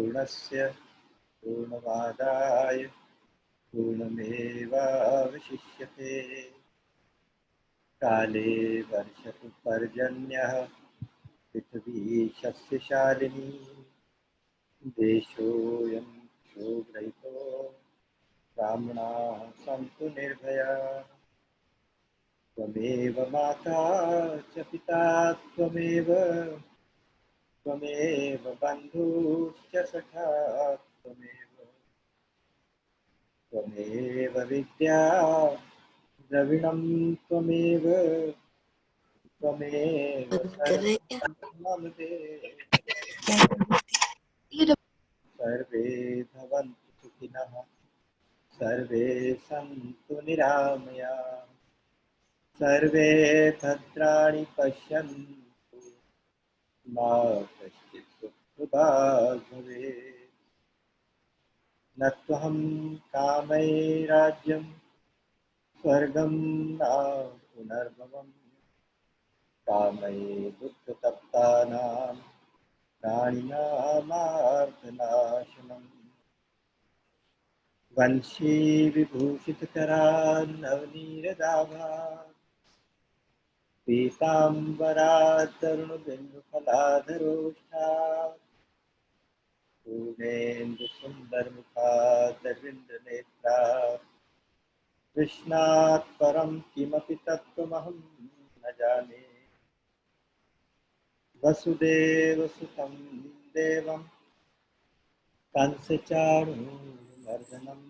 पूर्णस्य पूर्णमादाय पूर्णमेवावशिष्यते। काले वर्षतु पर्जन्यः पृथिवी शस्यशालिनी देशोऽयं क्षोभरहितो ब्राह्मणाः सन्तु निर्भयाः। त्वमेव माता च पिता त्वमेव बन्धुश्च सखा त्वमेव विद्या द्रविणं त्वमेव सर्वं मम देव। सर्वे भवन्तु सुखिनः सर्वे सन्तु निरामयाः सर्वे भद्राणि पश्यन्तु मा कश्चित् दुःखभाग् भवेत्। न त्वहं कामैराज्यं स्वर्गं न पुनर्भवम् कामये दुःखतप्तानां प्राणिनामार्तनाशनम्। वंशी विभूषितकरान्नवनीरदाभात् पीताम्बरात्तरुणबिन्दुफलाधरोष्ठात् पूर्णेन्दुसुन्दरमुखादरविन्दनेत्रात् कृष्णात् परं किमपि तत्त्वमहं न जाने। वसुदेवसुतं देवं कंसचाणूरमर्दनं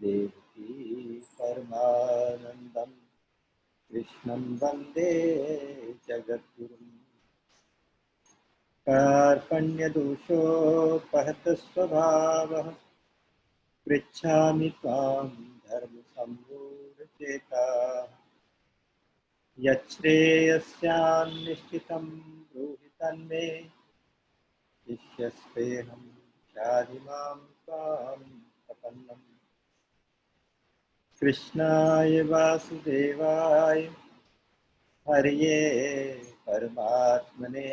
देवकी परमानन्दं कृष्णं वन्दे जगद्गुरुम्। कार्पण्यदोषोपहतस्वभावः पृच्छामि त्वां धर्मसम्मूढचेताः यच्छ्रेयस्यान्निश्चितं ब्रूहि तन्मे शिष्यस्तेऽहं शाधिमां त्वां प्रपन्नम्। कृष्णाय वासुदेवाय हरये परमात्मने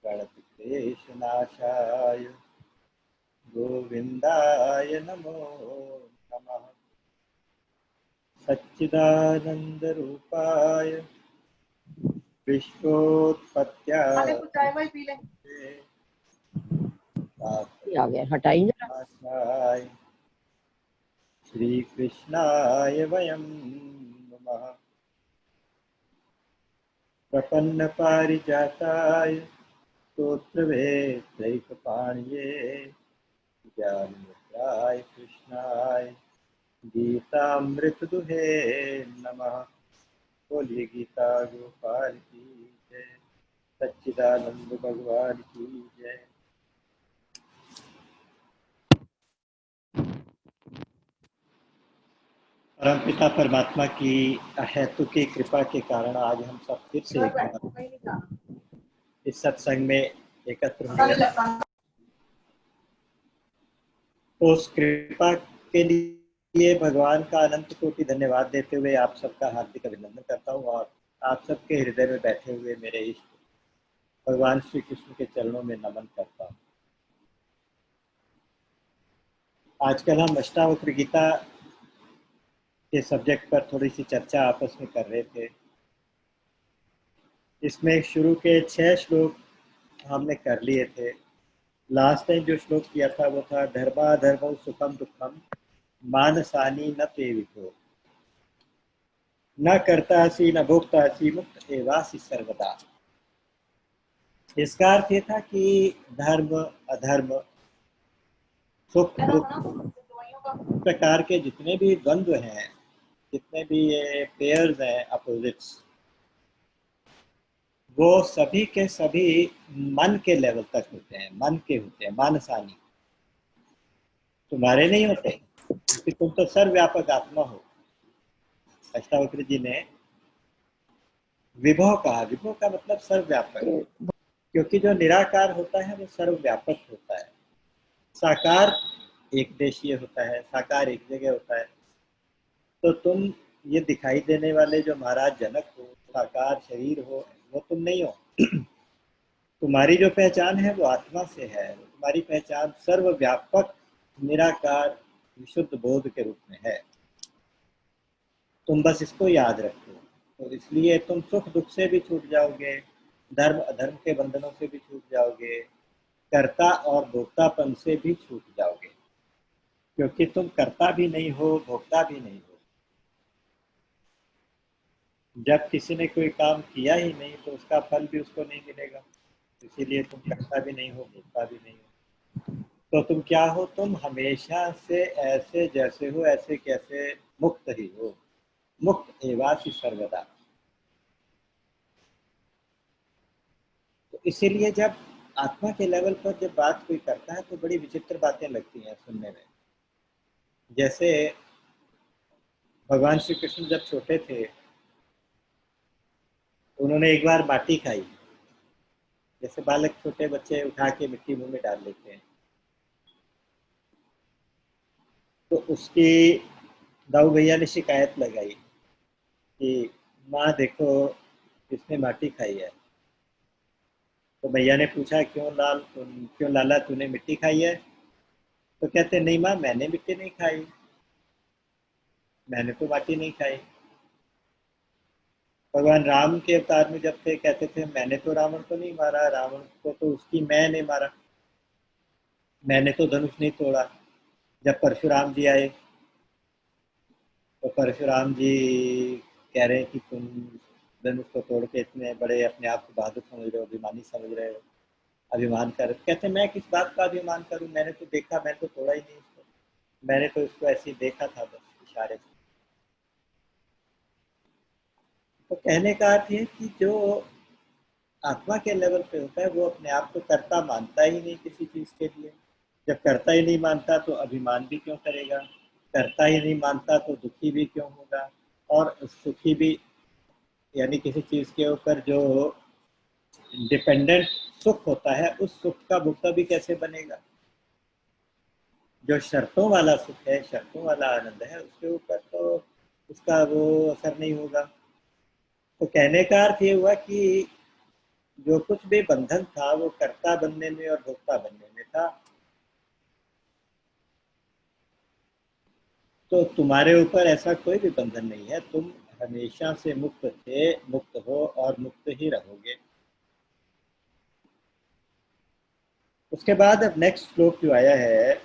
प्रणतक्लेशनाशाय गोविन्दाय नमो नमः। सच्चिदानन्दरूपाय विश्वोत्पत्त्यादिहेतवे नाशाय श्रीकृष्णाय वयं नमः। प्रपन्नपारिजाताय स्तोत्रवेत्रैकपाणिये ज्ञानमुद्राय कृष्णाय गीतामृतदुहे नमः। बोलिए गीता गोपाल की जय, सच्चिदानंद भगवान की जय। परमपिता परमात्मा की अहेतु की कृपा के कारण आज हम सब फिर से एक बार इस सत्संग में एकत्र हुए। उस कृपा के लिए भगवान का अनंत कोटि धन्यवाद देते हुए आप सबका हार्दिक अभिनंदन करता हूँ और आप सबके हृदय में बैठे हुए मेरे इष्ट भगवान श्री कृष्ण के चरणों में नमन करता हूँ। आजकल हम अष्टावक्र गीता के सब्जेक्ट पर थोड़ी सी चर्चा आपस में कर रहे थे। इसमें शुरू के 6 श्लोक हमने कर लिए थे। लास्ट टाइम जो श्लोक किया था वो था धर्माधर्मौ सुखम दुखम मानसानि न ते विभो न कर्तासि न भोक्तासि मुक्त एवासि सर्वदा। इसका अर्थ ये था कि धर्म अधर्म सुख दुख प्रकार के जितने भी द्वंद्व हैं, जितने भी ये पेयर्स हैं, अपोजिट्स, वो सभी के सभी मन के लेवल तक होते हैं, मन के होते हैं, मानसानी। तुम्हारे नहीं होते क्योंकि तुम तो सर्वव्यापक आत्मा हो। अष्टावक्र जी ने विभो कहा। विभो का मतलब सर्वव्यापक, क्योंकि जो निराकार होता है वो सर्वव्यापक होता है। साकार एक देशीय होता है, साकार एक जगह होता है। तो तुम ये दिखाई देने वाले जो महाराज जनक हो, साकार शरीर हो, वो तुम नहीं हो। तुम्हारी जो पहचान है वो आत्मा से है, तुम्हारी पहचान सर्वव्यापक निराकार विशुद्ध बोध के रूप में है। तुम बस इसको याद रखो, तो इसलिए तुम सुख दुख से भी छूट जाओगे, धर्म अधर्म के बंधनों से भी छूट जाओगे, कर्ता और भोक्तापन से भी छूट जाओगे, क्योंकि तुम कर्ता भी नहीं हो, भोक्ता भी नहीं हो। जब किसी ने कोई काम किया ही नहीं तो उसका फल भी उसको नहीं मिलेगा, इसीलिए तुम कर्ता भी नहीं हो, भोक्ता भी नहीं हो। तो तुम क्या हो? तुम हमेशा से ऐसे जैसे हो ऐसे कैसे मुक्त ही हो, मुक्त एवासी सर्वदा। तो इसीलिए जब आत्मा के लेवल पर जब बात कोई करता है तो बड़ी विचित्र बातें लगती हैं सुनने में। जैसे भगवान श्री कृष्ण जब छोटे थे, उन्होंने एक बार माटी खाई। जैसे बालक छोटे बच्चे उठा के मिट्टी मुंह में डाल लेते हैं, तो उसकी दाऊ भैया ने शिकायत लगाई कि माँ देखो, इसने माटी खाई है। तो भैया ने पूछा, क्यों लाला, तूने मिट्टी खाई है? तो कहते, नहीं माँ, मैंने मिट्टी नहीं खाई, मैंने तो माटी नहीं खाई। भगवान राम के अवतार में जब थे, कहते थे, मैंने तो रावण को नहीं मारा, रावण को तो उसकी मैं ने मारा, मैंने तो धनुष नहीं तोड़ा। जब परशुराम जी आए तो परशुराम जी कह रहे हैं कि तुम धनुष को तोड़ के इतने बड़े अपने आप को बहादुर समझ रहे हो, अभिमानी समझ रहे हो, अभिमान कर। कहते, मैं किस बात का अभिमान करूं, मैंने तो देखा, मैंने तो तोड़ा ही नहीं इसको, मैंने तो इसको ऐसे ही देखा था बस इशारे से। तो कहने का अर्थ है कि जो आत्मा के लेवल पे होता है वो अपने आप को कर्ता मानता ही नहीं किसी चीज के लिए। जब कर्ता ही नहीं मानता तो अभिमान भी क्यों करेगा, कर्ता ही नहीं मानता तो दुखी भी क्यों होगा, और सुखी भी, यानी किसी चीज के ऊपर जो डिपेंडेंट सुख होता है उस सुख का भुगता भी कैसे बनेगा। जो शर्तों वाला सुख है, शर्तों वाला आनंद है, उसके ऊपर तो उसका वो असर नहीं होगा। तो कहने का अर्थ ये हुआ कि जो कुछ भी बंधन था वो कर्ता बनने में और भोक्ता बनने में था। तो तुम्हारे ऊपर ऐसा कोई भी बंधन नहीं है, तुम हमेशा से मुक्त थे, मुक्त हो और मुक्त ही रहोगे। उसके बाद अब नेक्स्ट श्लोक जो आया है,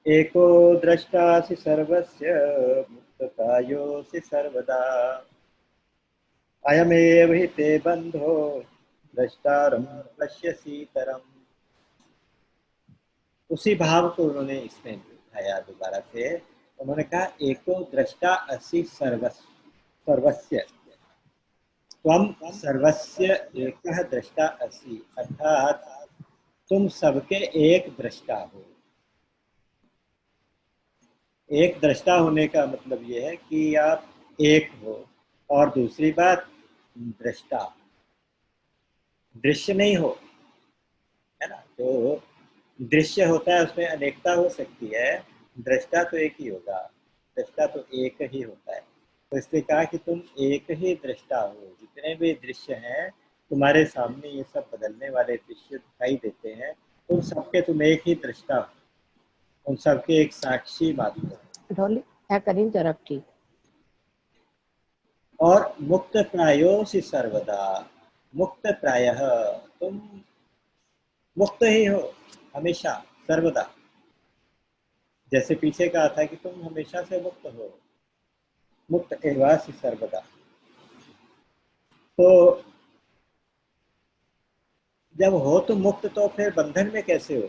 एको द्रष्टासि सर्वस्य मुक्तकायोऽसि सर्वदा, अयमेव हि ते बंधो द्रष्टारं पश्यसीतरम्। उसी भाव को उन्होंने इसमें उठाया दोबारा से। उन्होंने कहा, एको द्रष्टा असि सर्वस्य, त्वं सर्वस्य एकः द्रष्टा असि, अर्थात तुम सबके एक दृष्टा हो। एक दृष्टा होने का मतलब यह है कि आप एक हो। और दूसरी बात, दृष्टा, दृश्य नहीं हो, है ना। तो दृश्य होता है, उसमें अनेकता हो सकती है, दृष्टा तो एक ही होगा, दृष्टा तो एक ही होता है। तो इसलिए कहा कि तुम एक ही दृष्टा हो, जितने भी दृश्य हैं तुम्हारे सामने, ये सब बदलने वाले दृश्य दिखाई देते हैं, उन सबके तुम एक ही दृष्टा हो, उन सबके एक साक्षी मात्र हो। Dolly, I can interrupt you. और मुक्त प्रायो से सर्वदा, मुक्त प्रायः, तुम मुक्त ही हो हमेशा, सर्वदा। जैसे पीछे कहा था कि तुम हमेशा से मुक्त हो, मुक्त एवासी सर्वदा। तो जब हो तुम मुक्त, तो फिर बंधन में कैसे हो?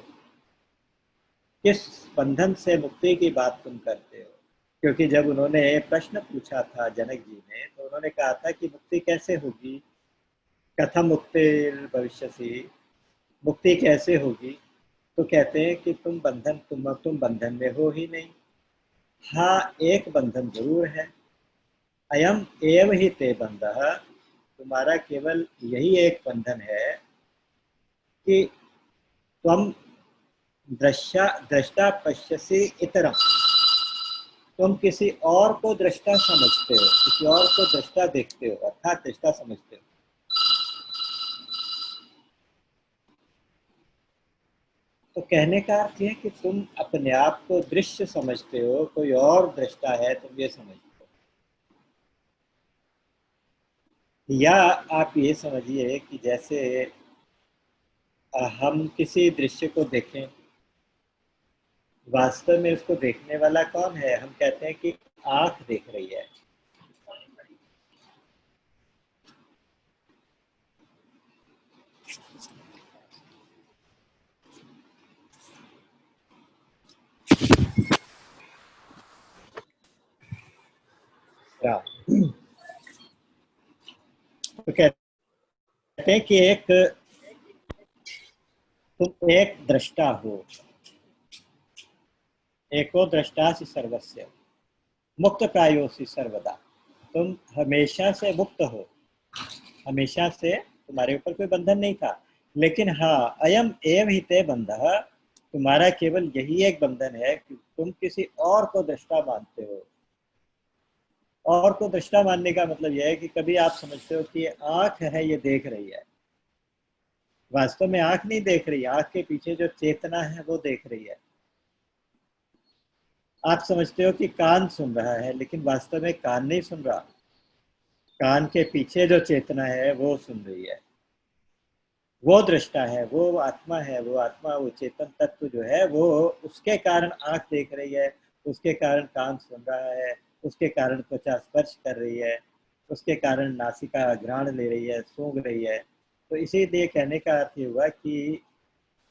किस बंधन से मुक्ति की बात तुम करते हो? क्योंकि जब उन्होंने प्रश्न पूछा था जनक जी ने, तो उन्होंने कहा था कि मुक्ति कैसे होगी, कथम मुक्ति भविष्यसि, मुक्ति कैसे होगी? तो कहते हैं कि तुम बंधन में हो ही नहीं। हाँ, एक बंधन जरूर है, अयम एव ही ते बंधः, तुम्हारा केवल यही एक बंधन है कि तुम दृष्टा पश्यसि इतरम, तुम किसी और को दृष्टा समझते हो, किसी और को दृष्टा देखते हो, अर्थात दृष्टा समझते हो। तो कहने का अर्थ है कि तुम अपने आप को दृश्य समझते हो, कोई और दृष्टा है तुम ये समझते हो। या आप ये समझिए कि जैसे हम किसी दृश्य को देखें, वास्तव में उसको देखने वाला कौन है? हम कहते हैं कि आंख देख रही है। तो कहते हैं कि तुम एक दृष्टा हो, एको दृष्टासि सर्वस्य मुक्त प्रायोसि सर्वदा। तुम हमेशा से मुक्त हो, हमेशा से तुम्हारे ऊपर कोई बंधन नहीं था। लेकिन हाँ, अयम एव हिते बंधः, तुम्हारा केवल यही एक बंधन है कि तुम किसी और को दृष्टा मानते हो। और को दृष्टा मानने का मतलब यह है कि कभी आप समझते हो कि आंख है ये देख रही है, वास्तव में आंख नहीं देख रही, आंख के पीछे जो चेतना है वो देख रही है। आप समझते हो कि कान सुन रहा है, लेकिन वास्तव में कान नहीं सुन रहा, कान के पीछे जो चेतना है वो सुन रही है। वो दृष्टा है, वो आत्मा है, वो आत्मा, वो चेतन तत्व जो है वो, उसके कारण आंख देख रही है, उसके कारण कान सुन रहा है, उसके कारण त्वचा स्पर्श कर रही है, उसके कारण नासिका घ्राण ले रही है, सूंघ रही है। तो इसीलिए कहने का अर्थ ये हुआ कि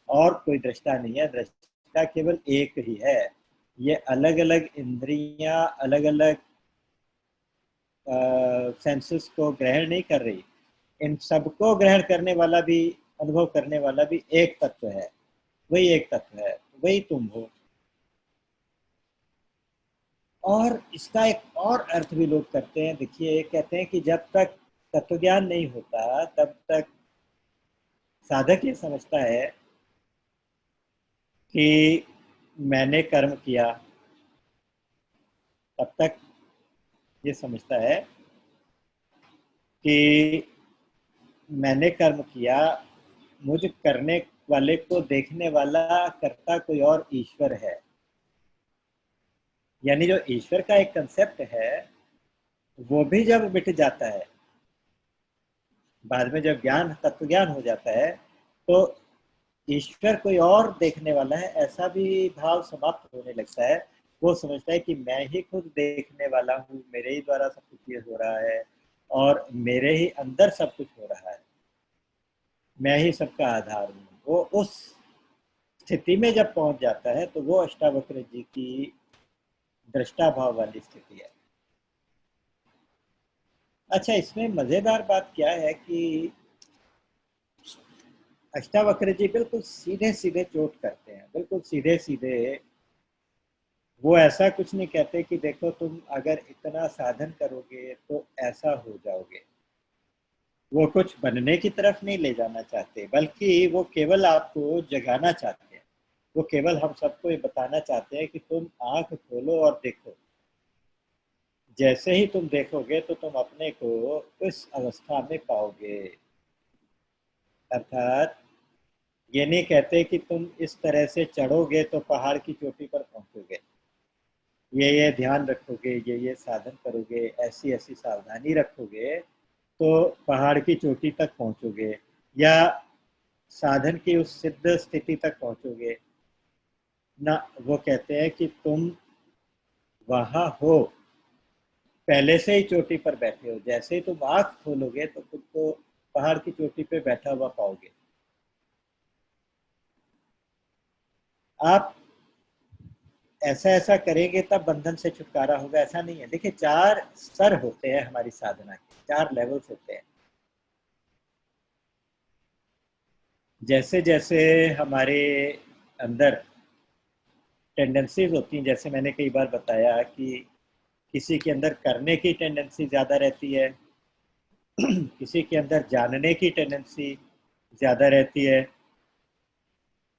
और कोई दृष्टा नहीं है, दृष्टा केवल एक ही है। ये अलग अलग इंद्रियां अलग अलग सेंसेस को ग्रहण नहीं कर रही, इन सबको ग्रहण करने वाला भी, अनुभव करने वाला भी एक तत्व है, वही एक तत्व है, वही तुम हो। और इसका एक और अर्थ भी लोग करते हैं, देखिए कहते हैं कि जब तक तत्व ज्ञान नहीं होता तब तक साधक ये समझता है कि मैंने कर्म किया, तब तक ये समझता है कि मैंने कर्म किया, मुझ करने वाले को देखने वाला कर्ता कोई और ईश्वर है। यानी जो ईश्वर का एक कंसेप्ट है वो भी जब मिट जाता है, बाद में जब ज्ञान, तत्व ज्ञान हो जाता है, तो ईश्वर कोई और देखने वाला है ऐसा भी भाव समाप्त होने लगता है। वो समझता है कि मैं ही खुद देखने वाला हूँ, मेरे ही द्वारा सब कुछ ये हो रहा है और मेरे ही अंदर सब कुछ हो रहा है, मैं ही सबका आधार हूँ। वो उस स्थिति में जब पहुंच जाता है तो वो अष्टावक्र जी की दृष्टा भाव वाली स्थिति है। अच्छा, इसमें मजेदार बात क्या है कि अष्टावक्र जी बिल्कुल सीधे सीधे चोट करते हैं, बिल्कुल सीधे सीधे। वो ऐसा कुछ नहीं कहते कि देखो तुम अगर इतना साधन करोगे तो ऐसा हो जाओगे। वो कुछ बनने की तरफ नहीं ले जाना चाहते, बल्कि वो केवल आपको जगाना चाहते हैं। वो केवल हम सबको ये बताना चाहते हैं कि तुम आंख खोलो और देखो। जैसे ही तुम देखोगे तो तुम अपने को इस अवस्था में पाओगे। अर्थात ये नहीं कहते कि तुम इस तरह से चढ़ोगे तो पहाड़ की चोटी पर पहुंचोगे, ये ध्यान रखोगे, ये साधन करोगे, ऐसी ऐसी सावधानी रखोगे तो पहाड़ की चोटी तक पहुंचोगे, या साधन की उस सिद्ध स्थिति तक पहुंचोगे ना। वो कहते हैं कि तुम वहां हो, पहले से ही चोटी पर बैठे हो, जैसे ही तुम आंख खोलोगे तो खुद को पहाड़ की चोटी पे बैठा हुआ पाओगे। आप ऐसा ऐसा करेंगे तब बंधन से छुटकारा होगा, ऐसा नहीं है। देखिए, चार स्तर होते हैं हमारी साधना के, चार लेवल्स होते हैं। जैसे जैसे हमारे अंदर टेंडेंसीज होती हैं, जैसे मैंने कई बार बताया कि किसी के अंदर करने की टेंडेंसी ज़्यादा रहती है, किसी के अंदर जानने की टेंडेंसी ज़्यादा रहती है,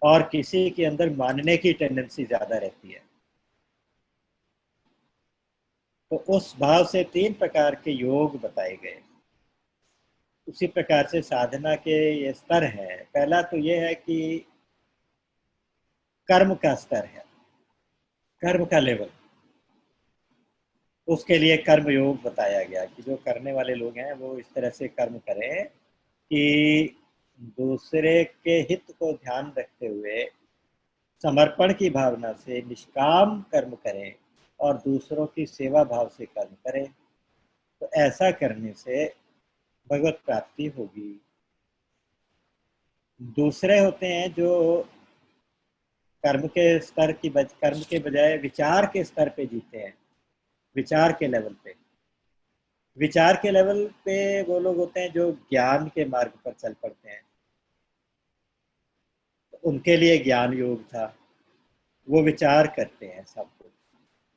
और किसी के अंदर मानने की टेंडेंसी ज़्यादा रहती है। तो उस भाव से तीन प्रकार के योग बताए गए। उसी प्रकार से साधना के ये स्तर हैं। पहला तो ये है कि कर्म का स्तर है, कर्म का लेवल। उसके लिए कर्म योग बताया गया कि जो करने वाले लोग हैं वो इस तरह से कर्म करें कि दूसरे के हित को ध्यान रखते हुए समर्पण की भावना से निष्काम कर्म करें और दूसरों की सेवा भाव से कर्म करें। तो ऐसा करने से भगवत प्राप्ति होगी। दूसरे होते हैं जो कर्म के बजाय विचार के स्तर पे जीते हैं, विचार के लेवल पे। विचार के लेवल पे वो लोग होते हैं जो ज्ञान के मार्ग पर चल पड़ते हैं। तो उनके लिए ज्ञान योग था। वो विचार करते हैं सब कुछ,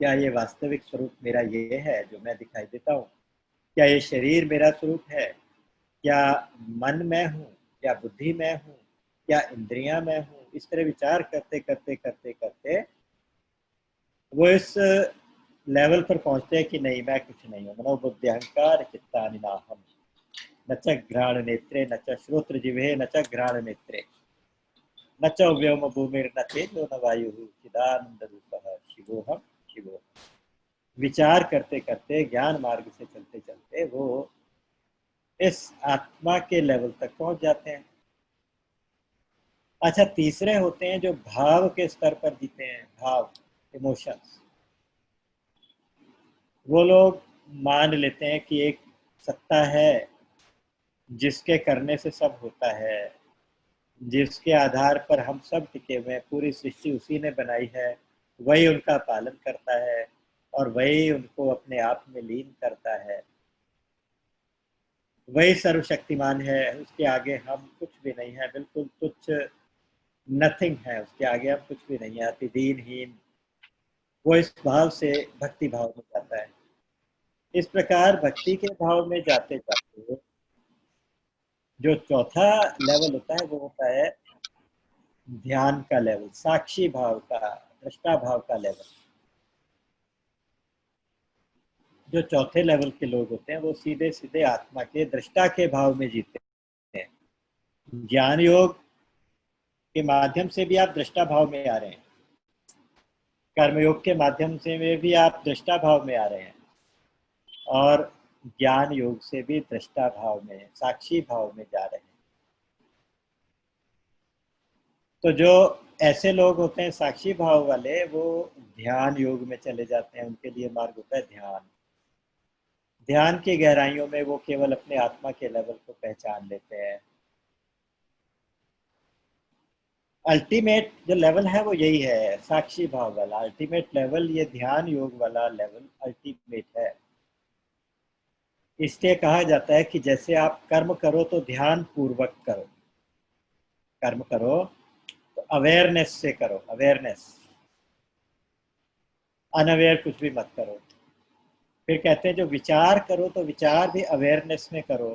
क्या ये वास्तविक स्वरूप मेरा ये है जो मैं दिखाई देता हूँ? क्या ये शरीर मेरा स्वरूप है? क्या मन मैं हूँ? क्या बुद्धि मैं हूँ? क्या इंद्रियां मैं हूँ? इस तरह विचार करते करते करते करते वो इस लेवल पर पहुंचते हैं कि नहीं, मैं कुछ नहीं हूँ। मनोबुद्धि अहंकार चित्तानि नाहम्, न च घ्राण नेत्रे न च श्रोत्र जिह्वे न च घ्राण नेत्रे न च व्योम भूमिर्न तेजो न वायुः चिदानंद रूपः शिवोहम शिवोहम। विचार करते करते ज्ञान मार्ग से चलते चलते वो इस आत्मा के लेवल तक पहुंच जाते हैं। अच्छा, तीसरे होते हैं जो भाव के स्तर पर जीते हैं, भाव, इमोशंस। वो लोग मान लेते हैं कि एक सत्ता है जिसके करने से सब होता है, जिसके आधार पर हम सब टिके हुए हैं, पूरी सृष्टि उसी ने बनाई है, वही उनका पालन करता है और वही उनको अपने आप में लीन करता है। वही सर्वशक्तिमान है, उसके आगे हम कुछ भी नहीं है, बिल्कुल तुच्छ, नथिंग है उसके आगे, हम कुछ भी नहीं है, अति दीनहीन। वो इस भाव से भक्ति भाव में जाता है। इस प्रकार भक्ति के भाव में जाते जाते जो चौथा लेवल होता है वो होता है ध्यान का लेवल, साक्षी भाव का, दृष्टा भाव का लेवल। जो चौथे लेवल के लोग होते हैं वो सीधे सीधे आत्मा के दृष्टा के भाव में जीते हैं। ज्ञान योग के माध्यम से भी आप दृष्टा भाव में आ रहे हैं, कर्मयोग के माध्यम से भी आप दृष्टा भाव में आ रहे हैं, और ज्ञान योग से भी दृष्टा भाव में, साक्षी भाव में जा रहे हैं। तो जो ऐसे लोग होते हैं साक्षी भाव वाले, वो ध्यान योग में चले जाते हैं। उनके लिए मार्ग होता है ध्यान। ध्यान की गहराइयों में वो केवल अपने आत्मा के लेवल को पहचान लेते हैं। अल्टीमेट जो लेवल है वो यही है, साक्षी भाव वाला अल्टीमेट लेवल। ये ध्यान योग वाला लेवल अल्टीमेट है। इसलिए कहा जाता है कि जैसे आप कर्म करो तो ध्यान पूर्वक करो, कर्म करो तो अवेयरनेस से करो, अवेयरनेस, अनअवेयर कुछ भी मत करो। फिर कहते हैं जो विचार करो तो विचार भी अवेयरनेस में करो।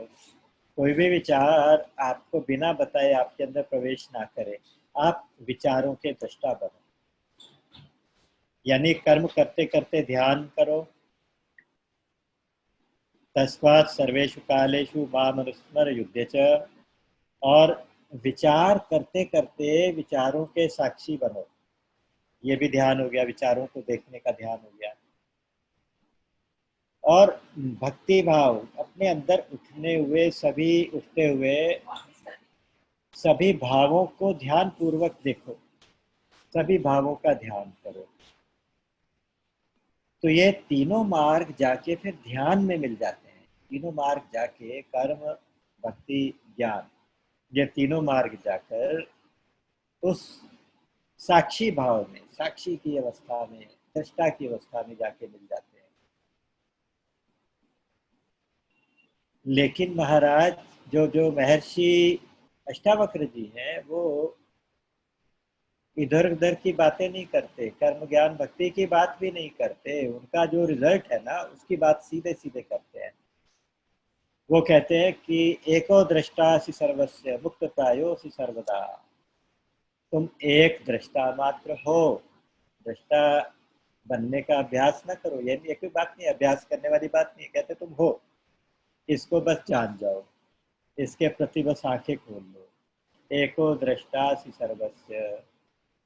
कोई भी विचार आपको बिना बताए आपके अंदर प्रवेश ना करे, आप विचारों के दृष्टा बनो। यानी कर्म करते करते ध्यान करो। तस्मात् सर्वेषु कालेषु माम अनुस्मर युद्धे च। और विचार करते करते विचारों के साक्षी बनो, ये भी ध्यान हो गया, विचारों को देखने का ध्यान हो गया। और भक्ति भाव अपने अंदर उठते हुए सभी भावों को ध्यान पूर्वक देखो, सभी भावों का ध्यान करो। तो ये तीनों मार्ग जाके फिर ध्यान में मिल जाते हैं। तीनों मार्ग जाके कर्म, भक्ति, ज्ञान, ये तीनों मार्ग जाकर उस साक्षी भाव में, साक्षी की अवस्था में, दृष्टा की अवस्था में जाके मिल जाते हैं। लेकिन महाराज जो जो महर्षि अष्टावक्र जी हैं वो इधर उधर की बातें नहीं करते, कर्म ज्ञान भक्ति की बात भी नहीं करते। उनका जो रिजल्ट है ना उसकी बात सीधे सीधे करते हैं। वो कहते हैं कि एको दृष्टा सि सर्वस्य मुक्त प्रायो सि सर्वदा। तुम एक दृष्टा मात्र हो, दृष्टा बनने का अभ्यास न करो। ये कोई बात नहीं, अभ्यास करने वाली बात नहीं, कहते तुम हो, इसको बस जान जाओ, इसके प्रति बस आंखें खोल लो। एको दृष्टा सि सर्वस्य,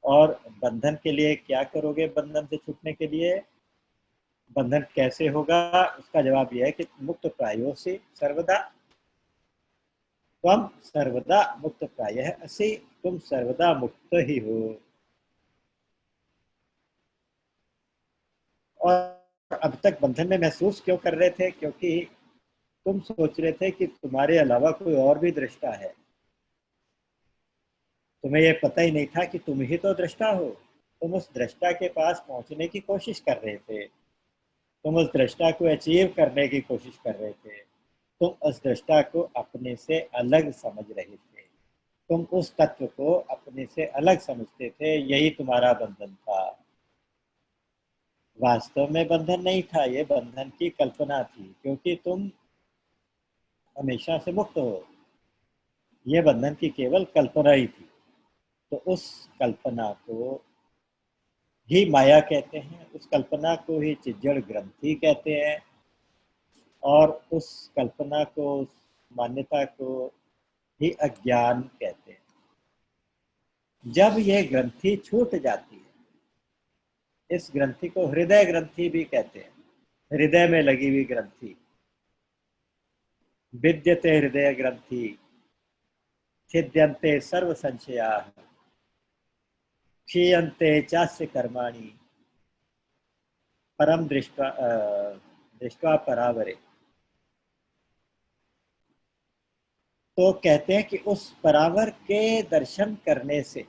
और बंधन के लिए क्या करोगे? बंधन से छूटने के लिए बंधन कैसे होगा? उसका जवाब यह है कि मुक्त प्रायों से सर्वदा, तुम सर्वदा मुक्त प्रायः असि, तुम सर्वदा मुक्त ही हो। और अब तक बंधन में महसूस क्यों कर रहे थे? क्योंकि तुम सोच रहे थे कि तुम्हारे अलावा कोई और भी दृष्टा है। तुम्हें यह पता ही नहीं था कि तुम ही तो दृष्टा हो। तुम उस दृष्टा के पास पहुंचने की कोशिश कर रहे थे, तुम उस दृष्टा को अचीव करने की कोशिश कर रहे थे, तुम उस दृष्टा को अपने से अलग समझ रहे थे, तुम उस तत्व को अपने से अलग समझते थे। यही तुम्हारा बंधन था। वास्तव में बंधन नहीं था, ये बंधन की कल्पना थी, क्योंकि तुम हमेशा से मुक्त हो। ये बंधन की केवल कल्पना ही थी। तो उस कल्पना को ही माया कहते हैं, उस कल्पना को ही चिज्जड़ ग्रंथि कहते हैं, और उस कल्पना को, उस मान्यता को ही अज्ञान कहते हैं। जब ये ग्रंथि छूट जाती है, इस ग्रंथि को हृदय ग्रंथि भी कहते हैं, हृदय में लगी हुई ग्रंथि। विद्यते हृदय ग्रंथि छिद्यन्ते सर्व संशयाः, क्षीयन्ते चास्य कर्माणि परम दृष्ट्वा दृष्ट्वा परावरे। तो कहते हैं कि उस परावर के दर्शन करने से,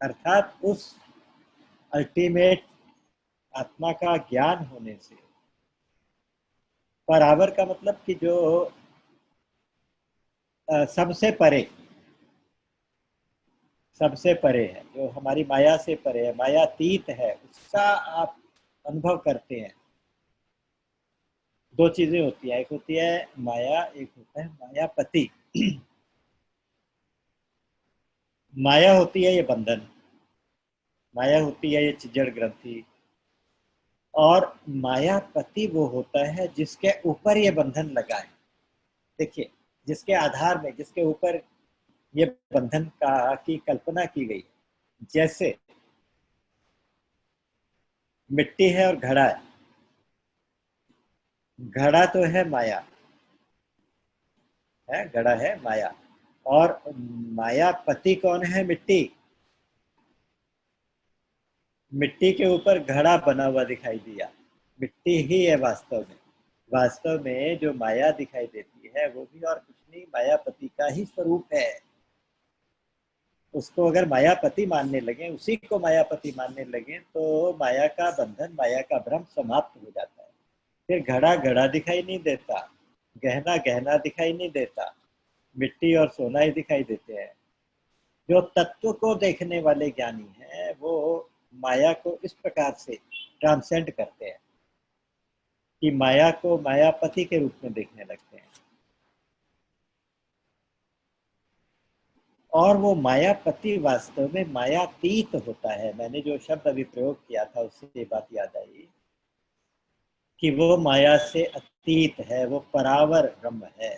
अर्थात उस अल्टीमेट आत्मा का ज्ञान होने से, परावर का मतलब कि जो सबसे परे, सबसे परे है, जो हमारी माया से परे है, मायातीत है, उसका आप अनुभव करते हैं। दो चीजें होती है, एक होती है माया, एक होता है मायापति। माया होती है ये बंधन, माया होती है ये चिज्जड़ ग्रंथि, और मायापति वो होता है जिसके ऊपर ये बंधन लगा है। देखिए, जिसके आधार में, जिसके ऊपर ये बंधन का की कल्पना की गई। जैसे मिट्टी है और घड़ा है। घड़ा तो है माया, है घड़ा है माया, और मायापति कौन है? मिट्टी। मिट्टी के ऊपर घड़ा बना हुआ दिखाई दिया, मिट्टी ही है वास्तव में। वास्तव में जो माया दिखाई देती है वो भी और कुछ नहीं, मायापति का ही स्वरूप है। उसको अगर मायापति मानने लगे, उसी को मायापति मानने लगे, तो माया का बंधन, माया का भ्रम समाप्त हो जाता है। फिर घड़ा घड़ा दिखाई नहीं देता, गहना गहना दिखाई नहीं देता, मिट्टी और सोना ही दिखाई देते हैं। जो तत्व को देखने वाले ज्ञानी हैं वो माया को इस प्रकार से ट्रांसेंड करते हैं कि माया को मायापति के रूप में देखने लगते हैं। और वो मायापति वास्तव में मायातीत होता है। मैंने जो शब्द अभी प्रयोग किया था उससे ये बात याद आई कि वो माया से अतीत है, वो परावर ब्रह्म है,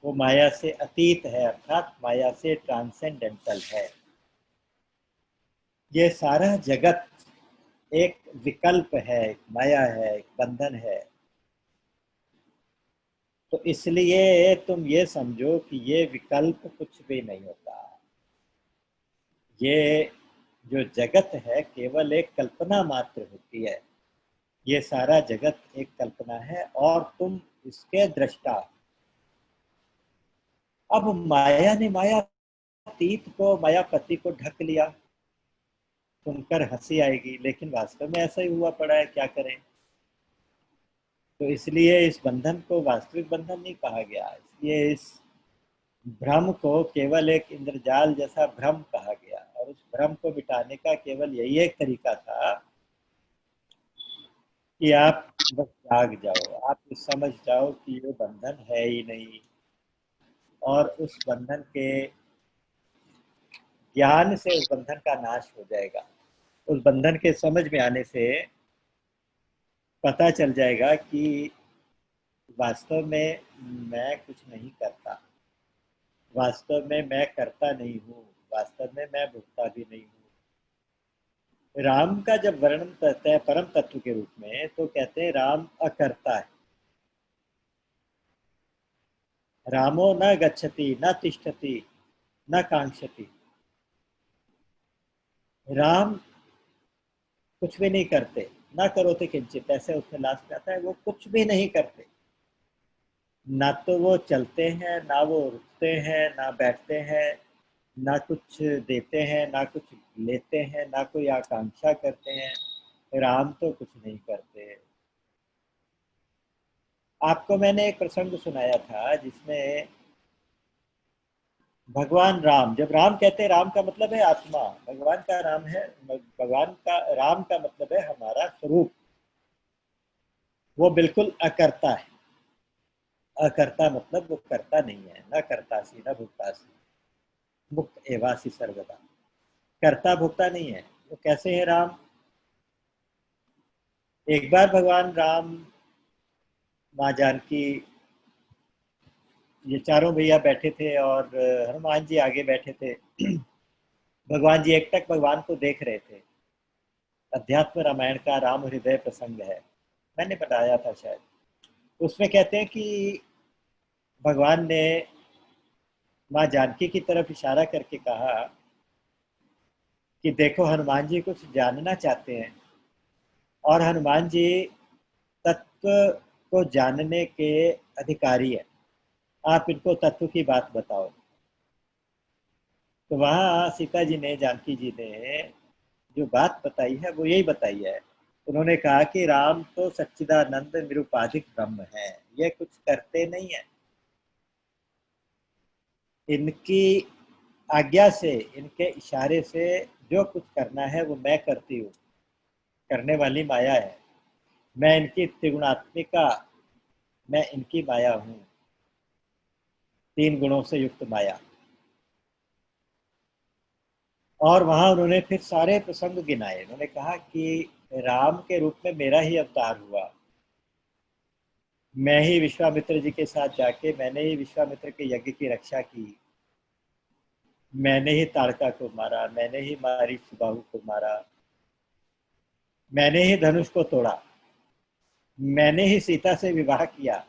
वो माया से अतीत है, अर्थात माया से ट्रांसेंडेंटल है। ये सारा जगत एक विकल्प है, एक माया है, एक बंधन है। तो इसलिए तुम ये समझो कि ये विकल्प कुछ भी नहीं होता। ये जो जगत है केवल एक कल्पना मात्र होती है। ये सारा जगत एक कल्पना है और तुम इसके दृष्टा। अब माया ने मायातीत को, मायापति को ढक लिया। सुनकर हंसी आएगी, लेकिन वास्तव में ऐसा ही हुआ पड़ा है, क्या करें। तो इसलिए इस बंधन को वास्तविक बंधन नहीं कहा गया, इसलिए इस भ्रम को केवल एक इंद्रजाल जैसा भ्रम कहा गया। और उस भ्रम को मिटाने का केवल यही एक तरीका था कि आप बस जाग जाओ, आप समझ जाओ कि ये बंधन है ही नहीं, और उस बंधन के ज्ञान से उस बंधन का नाश हो जाएगा। उस बंधन के समझ में आने से पता चल जाएगा कि वास्तव में मैं कुछ नहीं करता, वास्तव में मैं करता नहीं हूँ, वास्तव में मैं भोक्ता भी नहीं हूँ। राम का जब वर्णन करते हैं परम तत्व के रूप में तो कहते हैं राम अकर्ता है। रामो न गच्छति न तिष्ठति न कांक्षति। राम कुछ भी नहीं करते, ना करोति किंचित, ऐसे उसमें लास्ट में आता है, वो कुछ भी नहीं करते। ना तो वो चलते हैं, ना वो रुकते हैं, ना बैठते हैं, ना कुछ देते हैं, ना कुछ लेते हैं, ना कोई आकांक्षा करते हैं। राम तो कुछ नहीं करते। आपको मैंने एक प्रसंग सुनाया था जिसमें भगवान राम, जब राम कहते हैं, राम का मतलब है आत्मा, भगवान का राम है, भगवान का राम का मतलब है हमारा स्वरूप। वो बिल्कुल अकर्ता है। अकर्ता मतलब वो करता नहीं है, न कर्तासी न भुक्तासी, मुक्त एवासी सर्वदा। कर्ता भुक्ता नहीं है। वो कैसे है राम? एक बार भगवान राम, माँ जानकी, ये चारों भैया बैठे थे और हनुमान जी आगे बैठे थे। भगवान जी एकटक भगवान को देख रहे थे। अध्यात्म रामायण का राम हृदय प्रसंग है, मैंने बताया था शायद। उसमें कहते हैं कि भगवान ने माँ जानकी की तरफ इशारा करके कहा कि देखो हनुमान जी कुछ जानना चाहते हैं, और हनुमान जी तत्व को जानने के अधिकारी है, आप इनको तत्व की बात बताओ। तो वहाँ सीता जी ने, जानकी जी ने जो बात बताई है वो यही बताई है। उन्होंने कहा कि राम तो सच्चिदानंद निरुपाधिक ब्रह्म है, ये कुछ करते नहीं है। इनकी आज्ञा से, इनके इशारे से जो कुछ करना है वो मैं करती हूँ। करने वाली माया है, मैं इनकी त्रिगुणात्मिका, मैं इनकी माया हूँ, तीन गुणों से युक्त माया। और वहां उन्होंने फिर सारे प्रसंग गिनाए। उन्होंने कहा कि राम के रूप में मेरा ही अवतार हुआ। मैं ही विश्वामित्र जी के साथ जाके, मैंने ही विश्वामित्र के यज्ञ की रक्षा की। मैंने ही ताड़का को मारा, मैंने ही मारी सुबाहु को मारा, मैंने ही धनुष को तोड़ा, मैंने ही सीता से विवाह किया,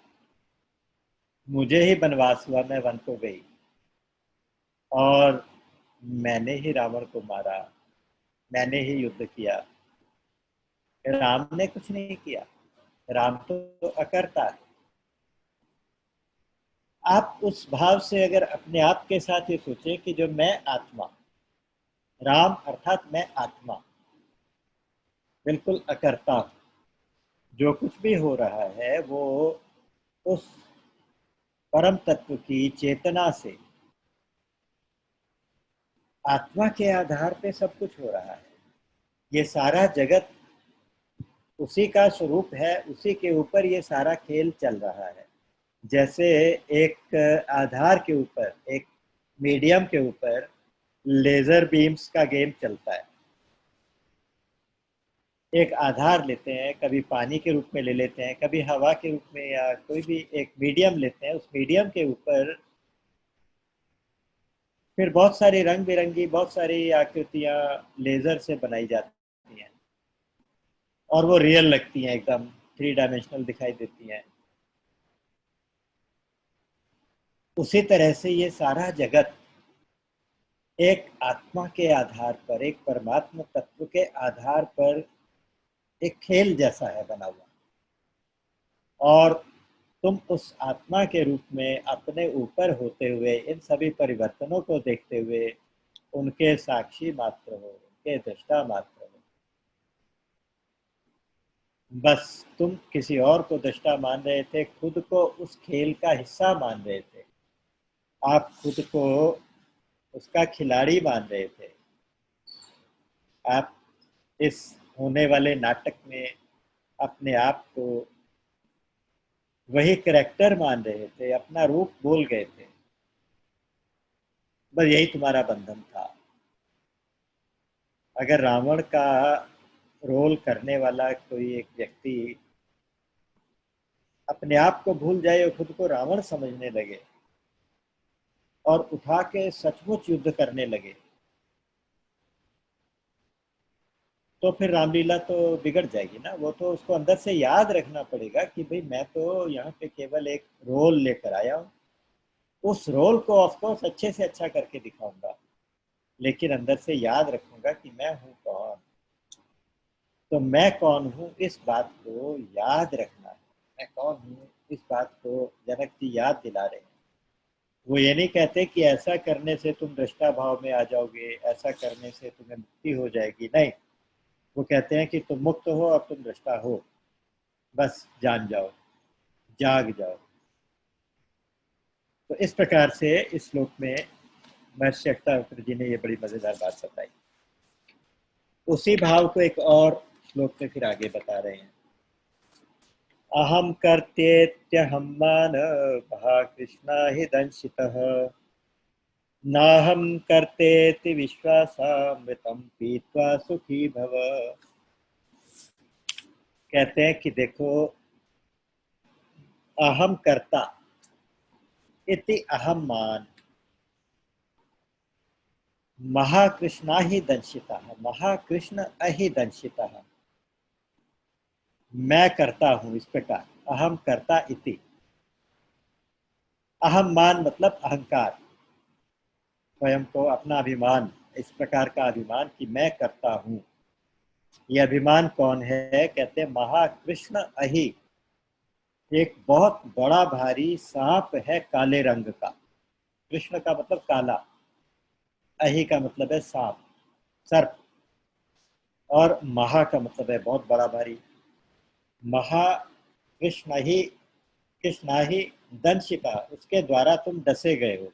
मुझे ही वनवास हुआ, मैं वन को गई, और मैंने ही रावण को मारा, मैंने ही युद्ध किया। राम ने कुछ नहीं किया। राम तो अकर्ता है। आप उस भाव से अगर अपने आप के साथ ये सोचें कि जो मैं आत्मा, राम अर्थात मैं आत्मा बिल्कुल अकर्ता हूं, जो कुछ भी हो रहा है वो उस परम तत्व की चेतना से, आत्मा के आधार पे सब कुछ हो रहा है। ये सारा जगत उसी का स्वरूप है, उसी के ऊपर ये सारा खेल चल रहा है। जैसे एक आधार के ऊपर, एक मीडियम के ऊपर लेजर बीम्स का गेम चलता है। एक आधार लेते हैं, कभी पानी के रूप में ले लेते हैं, कभी हवा के रूप में, या कोई भी एक मीडियम लेते हैं। उस मीडियम के ऊपर फिर बहुत सारी रंग बिरंगी, बहुत सारी आकृतियां लेजर से बनाई जाती हैं, और वो रियल लगती हैं, एकदम थ्री डायमेंशनल दिखाई देती हैं। उसी तरह से ये सारा जगत एक आत्मा के आधार पर, एक परमात्मा तत्व के आधार पर एक खेल जैसा है बना हुआ। और तुम उस आत्मा के रूप में अपने ऊपर होते हुए, इन सभी परिवर्तनों को देखते हुए उनके साक्षी मात्र हो, उनके दृष्टा मात्र हो। बस तुम किसी और को दृष्टा मान रहे थे, खुद को उस खेल का हिस्सा मान रहे थे, आप खुद को उसका खिलाड़ी मान रहे थे। आप इस होने वाले नाटक में अपने आप को वही करेक्टर मान रहे थे, अपना रूप भूल गए थे। बस यही तुम्हारा बंधन था। अगर रावण का रोल करने वाला कोई एक व्यक्ति अपने आप को भूल जाए और खुद को रावण समझने लगे और उठा के सचमुच युद्ध करने लगे, तो फिर रामलीला तो बिगड़ जाएगी ना। वो तो उसको अंदर से याद रखना पड़ेगा कि भाई मैं तो यहाँ पे केवल एक रोल लेकर आया हूँ, उस रोल को ऑफकोर्स अच्छे से अच्छा करके दिखाऊंगा, लेकिन अंदर से याद रखूंगा कि मैं हूँ कौन। तो मैं कौन हूँ इस बात को याद रखना है। मैं कौन हूँ इस बात को जनक जी याद दिला रहे हैं। वो ये नहीं कहते कि ऐसा करने से तुम दृष्टा भाव में आ जाओगे, ऐसा करने से तुम्हें मुक्ति हो जाएगी, नहीं। वो कहते हैं कि तुम मुक्त हो, अब तुम दृष्टा हो, बस जान जाओ, जाग जाओ। तो इस प्रकार से इस श्लोक में महर्षि अष्टावक्र जी ने ये बड़ी मजेदार बात बताई। उसी भाव को एक और श्लोक में फिर आगे बता रहे हैं। अहम कर्तेत्यहम मान महाकृष्णा हि दंशितः नाहम कर्तेति विश्वासामृतम पीत्वा सुखी भव। कहते हैं कि देखो, अहम कर्ता इति अहम मान महाकृष्णा ही दंशिता, महाकृष्ण अहि दंशिता, मैं करता हूं इस प्रकार। अहम कर्ता इति, अहम मान मतलब अहंकार, स्वयं को अपना अभिमान, इस प्रकार का अभिमान कि मैं करता हूं। यह अभिमान कौन है? कहते हैं महाकृष्ण अहि, एक बहुत बड़ा भारी सांप है काले रंग का। कृष्ण का मतलब काला, अहि का मतलब है सांप, सर्प, और महा का मतलब है बहुत बड़ा भारी। महा कृष्ण ही, कृष्णा ही दंशिका, उसके द्वारा तुम डसे गए हो।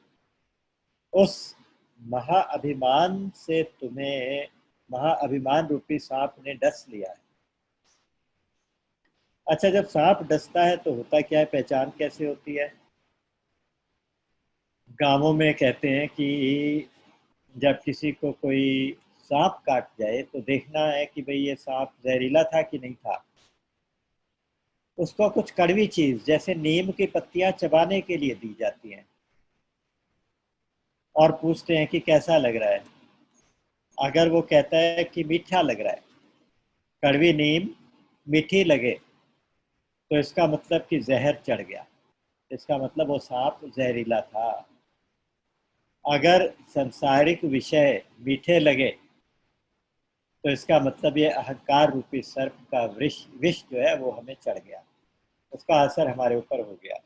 उस महाअभिमान से तुम्हें महाअभिमान रूपी सांप ने डस लिया है। अच्छा, जब सांप डसता है तो होता क्या है, पहचान कैसे होती है? गांवों में कहते हैं कि जब किसी को कोई सांप काट जाए तो देखना है कि भाई ये सांप जहरीला था कि नहीं था। उसको कुछ कड़वी चीज जैसे नीम की पत्तियां चबाने के लिए दी जाती हैं और पूछते हैं कि कैसा लग रहा है। अगर वो कहता है कि मीठा लग रहा है, कड़वी नीम मीठी लगे, तो इसका मतलब कि जहर चढ़ गया, इसका मतलब वो सांप जहरीला था। अगर संसारिक विषय मीठे लगे तो इसका मतलब ये अहंकार रूपी सर्प का विष विष जो है वो हमें चढ़ गया, उसका असर हमारे ऊपर हो गया,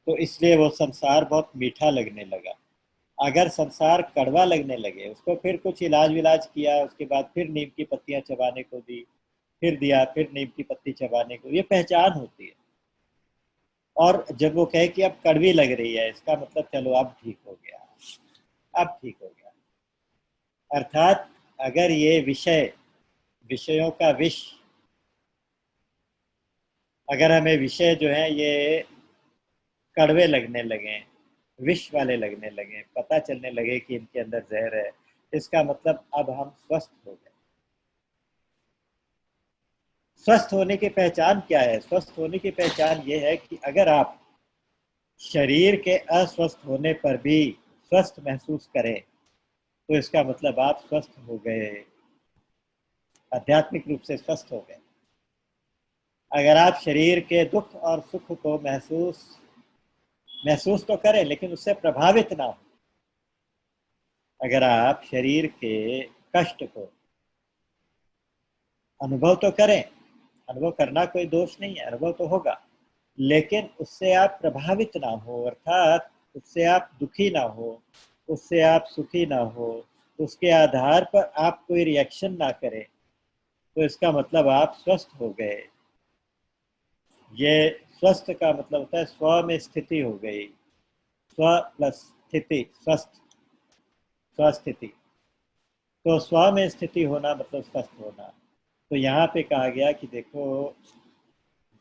तो इसलिए वो संसार बहुत मीठा लगने लगा। अगर संसार कड़वा लगने लगे, उसको फिर कुछ इलाज विलाज किया, उसके बाद फिर नीम की पत्तियां चबाने को दी, फिर दिया, फिर नीम की पत्ती चबाने को, ये पहचान होती है। और जब वो कहे कि अब कड़वी लग रही है, इसका मतलब चलो अब ठीक हो गया, अब ठीक हो गया। अर्थात अगर ये विषय, विषयों का विष, अगर हमें विषय जो है ये कड़वे लगने लगे, विष वाले लगने लगे, पता चलने लगे कि इनके अंदर जहर है, इसका मतलब अब हम स्वस्थ हो गए। स्वस्थ होने की पहचान क्या है? स्वस्थ होने की पहचान ये है कि अगर आप शरीर के अस्वस्थ होने पर भी स्वस्थ महसूस करें तो इसका मतलब आप स्वस्थ हो गए, आध्यात्मिक रूप से स्वस्थ हो गए। अगर आप शरीर के दुख और सुख को महसूस महसूस तो करें लेकिन उससे प्रभावित ना हो, अगर आप शरीर के कष्ट को अनुभव तो करें, अनुभव करना कोई दोष नहीं है, अनुभव तो होगा, लेकिन उससे आप प्रभावित ना हो, अर्थात उससे आप दुखी ना हो, उससे आप सुखी ना हो, उसके आधार पर आप कोई रिएक्शन ना करें, तो इसका मतलब आप स्वस्थ हो गए। ये स्वस्थ का मतलब होता है स्व में स्थिति हो गई, स्व प्लस स्थिति, स्वस्थ, स्वस्थिति। तो स्व में स्थिति होना मतलब स्वस्थ होना। तो यहाँ पे कहा गया कि देखो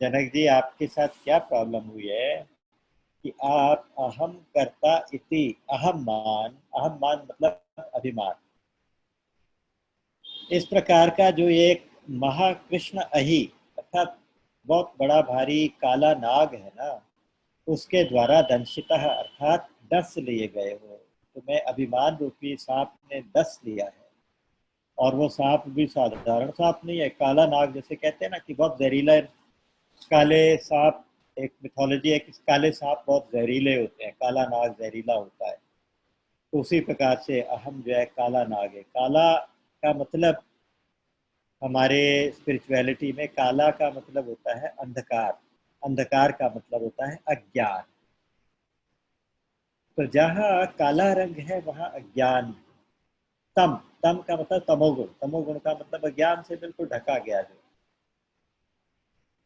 जनक जी, आपके साथ क्या प्रॉब्लम हुई है कि आप अहम कर्ता इति अहम मान, अहम मान मतलब अभिमान, इस प्रकार का जो एक महाकृष्ण अहि अर्थात बहुत बड़ा भारी काला नाग है ना, उसके द्वारा दंशिता अर्थात डस लिए गए हो, तुम्हें अभिमान रूपी सांप ने डस लिया है। और वो सांप भी साधारण सांप नहीं है, काला नाग जैसे कहते हैं ना कि बहुत जहरीला है। काले सांप, एक मिथोलॉजी है कि काले सांप बहुत जहरीले होते हैं, काला नाग जहरीला होता है। तो उसी प्रकार से अहम जो है काला नाग है। काला का मतलब हमारे स्पिरिचुअलिटी में काला का मतलब होता है अंधकार, अंधकार का मतलब होता है अज्ञान। तो जहाँ काला रंग है वहाँ अज्ञान। तम, तम का मतलब तमोगुण, तमोगुण का मतलब अज्ञान से बिल्कुल ढका गया जो।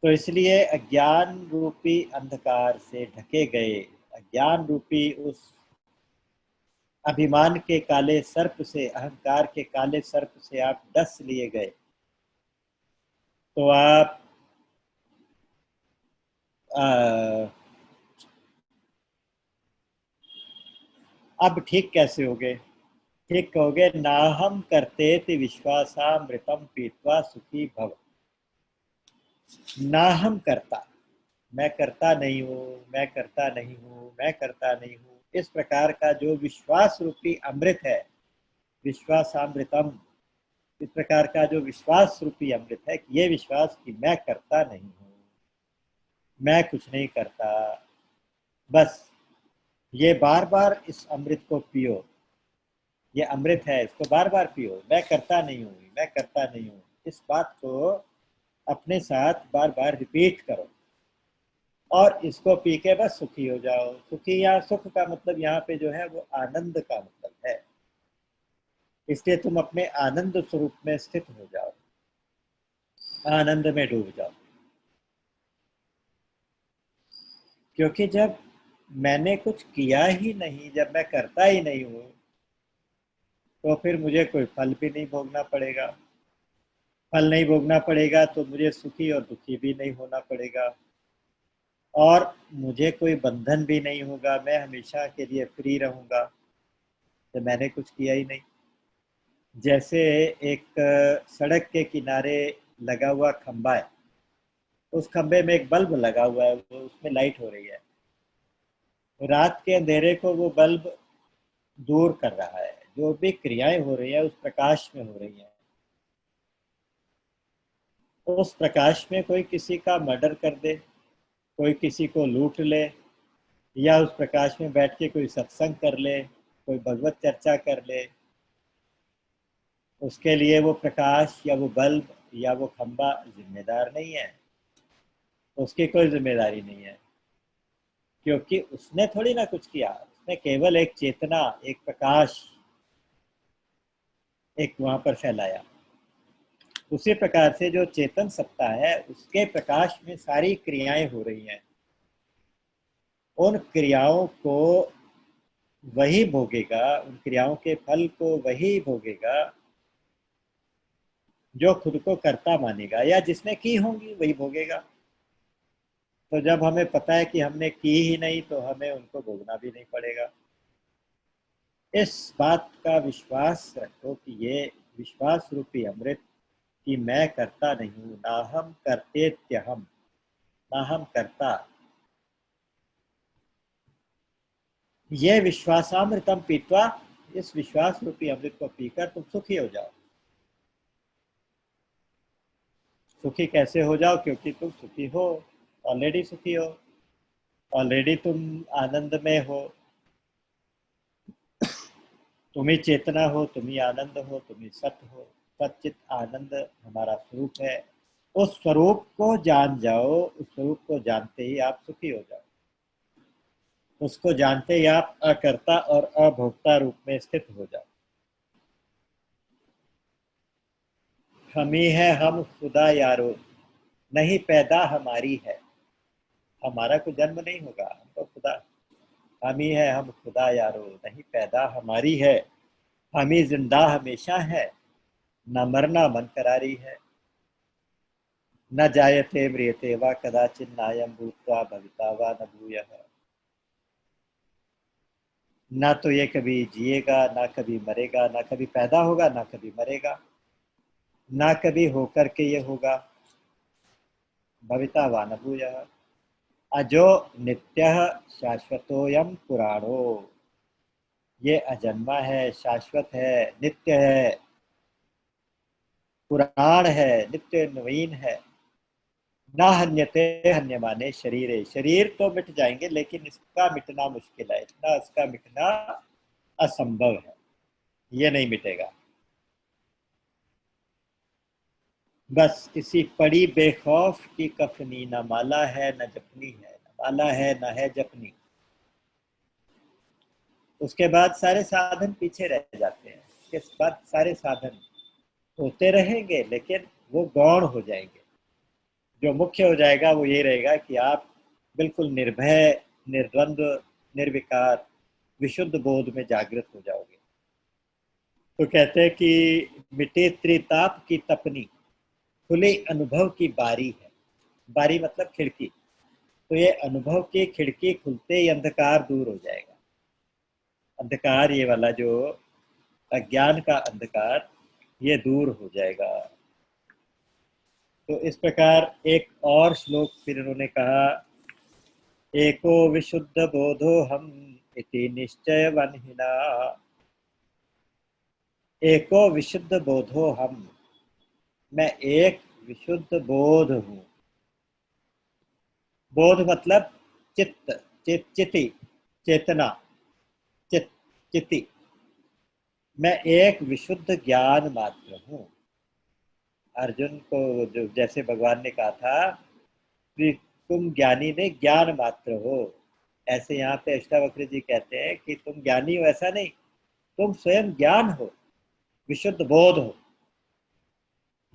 तो इसलिए अज्ञान रूपी अंधकार से ढके गए, अज्ञान रूपी उस अभिमान के काले सर्प से, अहंकार के काले सर्प से आप डस लिए गए, तो आप अब ठीक कैसे होगे? ठीक कहोगे, नाहम करते ति विश्वासामृतम पीत्वा सुखी भव। नाहम करता, मैं करता नहीं हूँ, मैं करता नहीं हूँ, मैं करता नहीं हूँ, इस प्रकार का जो विश्वास रूपी अमृत है, विश्वासामृतम, इस प्रकार का जो विश्वास रूपी अमृत है, ये विश्वास कि मैं करता नहीं हूँ, मैं कुछ नहीं करता, बस ये बार बार इस अमृत को पियो। ये अमृत है, इसको बार बार पियो। मैं करता नहीं हूँ, मैं करता नहीं हूँ, इस बात को अपने साथ बार बार रिपीट करो और इसको पी के बस सुखी हो जाओ। सुखी या सुख का मतलब यहाँ पे जो है वो आनंद का मतलब है। इसलिए तुम अपने आनंद स्वरूप में स्थित हो जाओ, आनंद में डूब जाओ। क्योंकि जब मैंने कुछ किया ही नहीं, जब मैं करता ही नहीं हूँ, तो फिर मुझे कोई फल भी नहीं भोगना पड़ेगा। फल नहीं भोगना पड़ेगा तो मुझे सुखी और दुखी भी नहीं होना पड़ेगा, और मुझे कोई बंधन भी नहीं होगा, मैं हमेशा के लिए फ्री रहूंगा। तो मैंने कुछ किया ही नहीं। जैसे एक सड़क के किनारे लगा हुआ खंबा है, उस खंबे में एक बल्ब लगा हुआ है, वो उसमें लाइट हो रही है। रात के अंधेरे को वो बल्ब दूर कर रहा है, जो भी क्रियाएं हो रही है उस प्रकाश में हो रही हैं। तो उस प्रकाश में कोई किसी का मर्डर कर दे, कोई किसी को लूट ले, या उस प्रकाश में बैठ के कोई सत्संग कर ले, कोई भगवत चर्चा कर ले, उसके लिए वो प्रकाश या वो बल्ब या वो खंबा जिम्मेदार नहीं है, उसकी कोई जिम्मेदारी नहीं है। क्योंकि उसने थोड़ी ना कुछ किया, उसने केवल एक चेतना, एक प्रकाश, एक वहां पर फैलाया। उसी प्रकार से जो चेतन सत्ता है, उसके प्रकाश में सारी क्रियाएं हो रही हैं। उन क्रियाओं को वही भोगेगा, उन क्रियाओं के फल को वही भोगेगा जो खुद को कर्ता मानेगा, या जिसने की होंगी वही भोगेगा। तो जब हमें पता है कि हमने की ही नहीं, तो हमें उनको भोगना भी नहीं पड़ेगा। इस बात का विश्वास रखो कि ये विश्वास रूपी अमृत, कि मैं करता नहीं हूँ, ना हम करते त्यहम, ना हम करता, ये विश्वासामृतम पीत्वा, इस विश्वास रूपी अमृत को पीकर तुम सुखी हो जाओ। सुखी कैसे हो जाओ? क्योंकि तुम सुखी हो, ऑलरेडी सुखी हो, ऑलरेडी तुम आनंद में हो। तुम ही चेतना हो, तुम ही आनंद हो, तुम ही सत्य हो। सच्चित आनंद हमारा स्वरूप है। उस स्वरूप को जान जाओ, उस स्वरूप को जानते ही आप सुखी हो जाओ। उसको जानते ही आप अकर्ता और अभोक्ता रूप में स्थित हो जाओ। हम ही है हम खुदा यारो, नहीं पैदा हमारी है। हमारा कोई जन्म नहीं होगा, हम तो खुदा। हम ही है हम खुदा यारो, नहीं पैदा हमारी है। हम ही जिंदा हमेशा है, न मरना मन करारी है। न जायते म्रियते वा कदाचिन नायम भूत्वा भविता वा न भूयः। ना तो ये कभी जिएगा, ना कभी मरेगा, ना कभी पैदा होगा, ना कभी मरेगा, ना कभी होकर के ये होगा। भविता वा न भूयः। अजो नित्यः शाश्वतोयम पुराणो, ये अजन्मा है, शाश्वत है, नित्य है। पुराण है, नित्य नवीन है। ना हन्यते हन्यमाने शरीर, शरीर तो मिट जाएंगे लेकिन इसका मिटना मुश्किल है, इतना इसका मिटना असंभव है, ये नहीं मिटेगा। बस इसी पड़ी बेखौफ की कफनी, न माला है न जपनी है, न माला है न है जपनी। उसके बाद सारे साधन पीछे रह जाते हैं, उसके बाद सारे साधन होते रहेंगे लेकिन वो गौण हो जाएंगे। जो मुख्य हो जाएगा वो ये रहेगा कि आप बिल्कुल निर्भय, निर्द्वंद्व, निर्विकार, विशुद्ध बोध में जागृत हो जाओगे। तो कहते हैं कि मिटे त्रिताप की तपनी, खुले अनुभव की बारी है। बारी मतलब खिड़की। तो ये अनुभव की खिड़की खुलते ही अंधकार दूर हो जाएगा। अंधकार ये वाला जो अज्ञान का अंधकार, ये दूर हो जाएगा। तो इस प्रकार एक और श्लोक फिर इन्होंने कहा, एको विशुद्ध बोधो हम इति निश्चय वनहिना। एको विशुद्ध बोधो हम, मैं एक विशुद्ध बोध हूँ। बोध मतलब चित्त, चिति, चेतना, चिति। मैं एक विशुद्ध ज्ञान मात्र हूँ। अर्जुन को जो जैसे भगवान ने कहा था कि तुम ज्ञानी ने ज्ञान मात्र हो, ऐसे यहाँ पे अष्टावक्र जी कहते हैं कि तुम ज्ञानी हो ऐसा नहीं, तुम स्वयं ज्ञान हो, विशुद्ध बोध हो।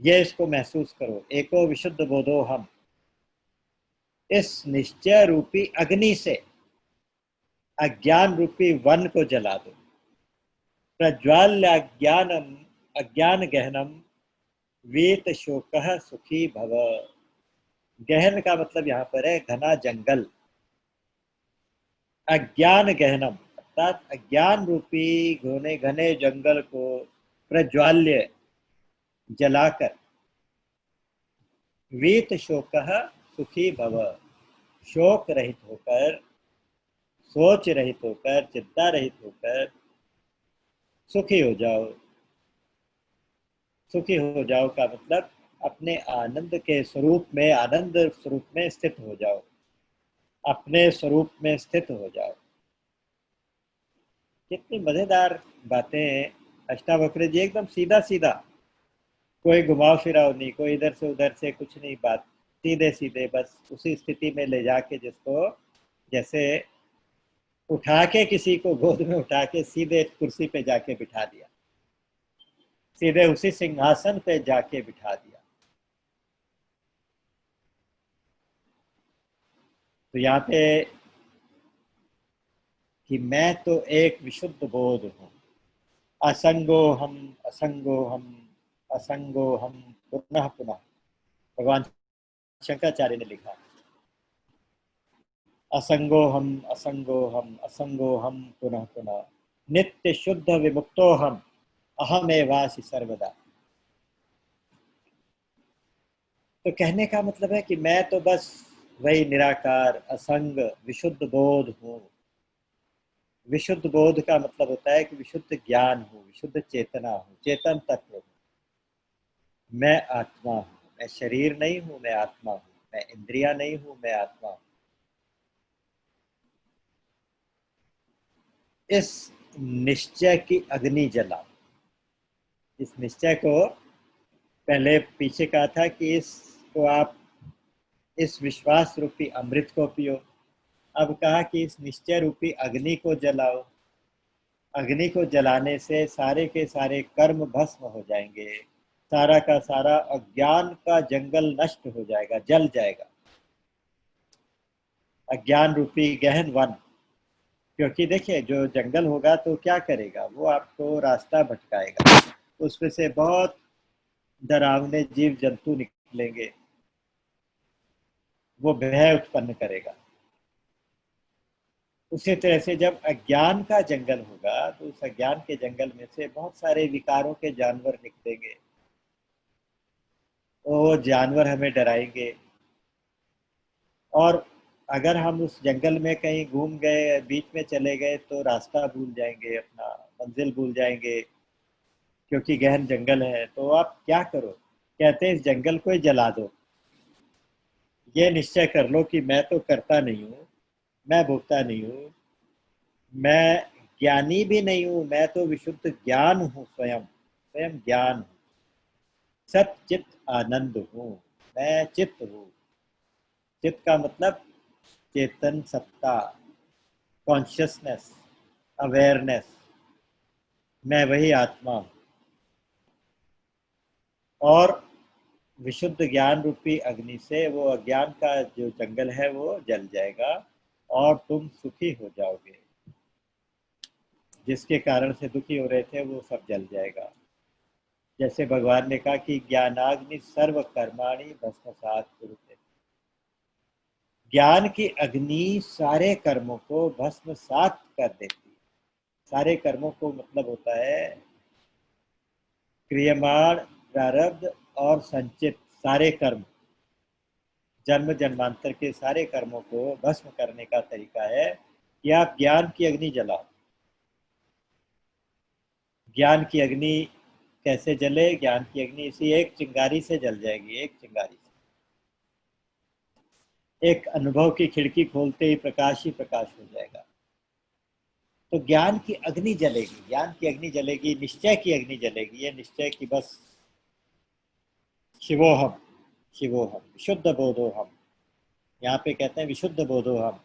ये इसको महसूस करो, एको विशुद्ध बोधो हम। इस निश्चय रूपी अग्नि से अज्ञान रूपी वन को जला दो। प्रज्वाल्य अज्ञानम अज्ञान गहनम वीत शोकः सुखी भव। गहन का मतलब यहाँ पर है घना जंगल। अज्ञान गहनम अर्थात अज्ञान रूपी घने घने जंगल को प्रज्वाल्य जलाकर, वीत शोकः सुखी भव, शोक रहित होकर, सोच रहित होकर, चिंता रहित होकर सुखी हो जाओ। सुखी हो जाओ का मतलब अपने आनंद के स्वरूप में, आनंद स्वरूप में स्थित हो जाओ, अपने स्वरूप में स्थित हो जाओ। कितनी मजेदार बातें हैं अष्टावक्र जी, एकदम सीधा सीधा, कोई घुमाव फिराव नहीं, कोई इधर से उधर से कुछ नहीं, बात सीधे सीधे बस उसी स्थिति में ले जाके, जिसको जैसे उठा के किसी को गोद में उठा के सीधे कुर्सी पे जाके बिठा दिया, सीधे उसी सिंहासन पे जाके बिठा दिया। तो यहाँ पे कि मैं तो एक विशुद्ध बोध हूँ, असंगो हम, असंगो हम, असंगो हम, पुनः पुनः भगवान शंकराचार्य ने लिखा, असंगो हम, असंगो हम, असंगो हम, पुनः पुनः नित्य शुद्ध विमुक्तो हम, अहमेवासि सर्वदा। तो कहने का मतलब है कि मैं तो बस वही निराकार असंग विशुद्ध बोध हूँ। विशुद्ध बोध का मतलब होता है कि विशुद्ध ज्ञान हूँ, विशुद्ध चेतना हूँ, चेतन तत्व हूँ। मैं आत्मा हूँ, मैं शरीर नहीं हूँ, मैं आत्मा हूँ। मैं इंद्रिया नहीं हूँ, मैं आत्मा हूँ। इस निश्चय की अग्नि जलाओ। इस निश्चय को पहले पीछे कहा था कि इसको आप इस विश्वास रूपी अमृत को पियो। अब कहा कि इस निश्चय रूपी अग्नि को जलाओ। अग्नि को जलाने से सारे के सारे कर्म भस्म हो जाएंगे, सारा का सारा अज्ञान का जंगल नष्ट हो जाएगा, जल जाएगा, अज्ञान रूपी गहन वन। क्योंकि देखिए जो जंगल होगा तो क्या करेगा, वो आपको रास्ता भटकाएगा, उसमें से बहुत डरावने जीव जंतु निकलेंगे, वो भय उत्पन्न करेगा। उसी तरह से जब अज्ञान का जंगल होगा तो उस अज्ञान के जंगल में से बहुत सारे विकारों के जानवर निकलेंगे, वो जानवर हमें डराएंगे। और अगर हम उस जंगल में कहीं घूम गए, बीच में चले गए, तो रास्ता भूल जाएंगे, अपना मंजिल भूल जाएंगे, क्योंकि गहन जंगल है। तो आप क्या करो, कहते हैं इस जंगल को ही जला दो। ये निश्चय कर लो कि मैं तो करता नहीं हूँ, मैं भोगता नहीं हूँ, मैं ज्ञानी भी नहीं हूँ, मैं तो विशुद्ध ज्ञान हूँ, स्वयं स्वयं ज्ञान हूँ, सत चित आनंद हूँ, मैं चित्त हूँ। चित्त का मतलब चेतन सत्ता, कॉन्शियसनेस, अवेयरनेस, मैं वही आत्मा हूँ। और विशुद्ध ज्ञान रूपी अग्नि से वो अज्ञान का जो जंगल है वो जल जाएगा और तुम सुखी हो जाओगे। जिसके कारण से दुखी हो रहे थे वो सब जल जाएगा। जैसे भगवान ने कहा कि ज्ञानाग्नि सर्व कर्माणि भस्मसात् कुरुते। ज्ञान की अग्नि सारे कर्मों को भस्मसात कर देती है। सारे कर्मों को मतलब होता है क्रियमाण, प्रारब्ध और संचित सारे कर्म, जन्म जन्मांतर के सारे कर्मों को भस्म करने का तरीका है कि आप ज्ञान की अग्नि जलाओ। ज्ञान की अग्नि कैसे जले? ज्ञान की अग्नि इसी एक चिंगारी से जल जाएगी। एक चिंगारी से, एक अनुभव की खिड़की खोलते ही प्रकाश ही प्रकाश हो जाएगा। तो ज्ञान की अग्नि जलेगी, ज्ञान की अग्नि जलेगी, निश्चय की अग्नि जलेगी। ये निश्चय की बस शिवोहम, शिवोहम विशुद्ध बोधोहम। यहाँ पे कहते हैं विशुद्ध बोधोहम।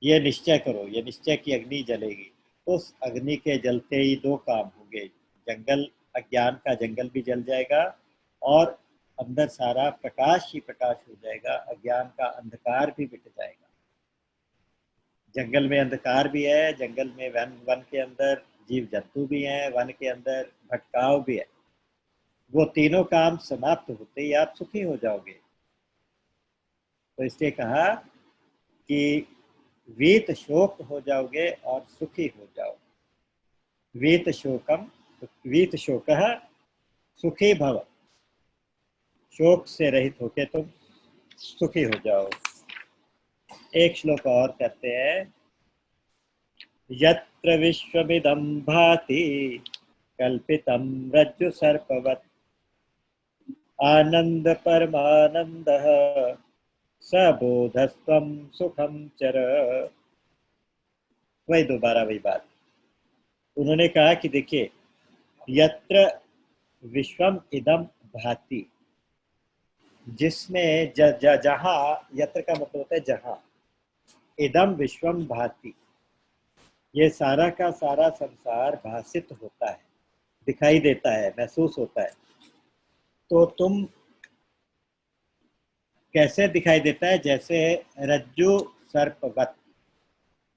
ये निश्चय करो, ये निश्चय की अग्नि जलेगी। उस अग्नि के जलते ही दो काम होंगे, जंगल, अज्ञान का जंगल भी जल जाएगा और अंदर सारा प्रकाश ही प्रकाश हो जाएगा, अज्ञान का अंधकार भी मिट जाएगा। जंगल में अंधकार भी है, जंगल में वन के अंदर जीव जंतु भी हैं, वन के अंदर भटकाव भी है। वो तीनों काम समाप्त होते ही आप सुखी हो जाओगे। तो इसलिए कहा कि वीत शोक हो जाओगे और सुखी हो जाओगे। वीत शोकम, वीत शोकः सुखी भव। शोक से रहित होके तुम सुखी हो जाओ। एक श्लोक और कहते हैं, यत्र विश्वमिदं भाति कल्पितं रज्जु सर्पवत् आनंद परमानंदः सबोधस्त्वं सुखम चर। वही दोबारा वही बात। उन्होंने कहा कि देखिए, यत्र विश्वम इदम भाति, जिसमें जहां, यत्र का मतलब होता है जहां, इदम विश्वम भाति, ये सारा का सारा संसार भासित होता है, दिखाई देता है, महसूस होता है। तो तुम कैसे दिखाई देता है? जैसे रज्जु सर्पवत,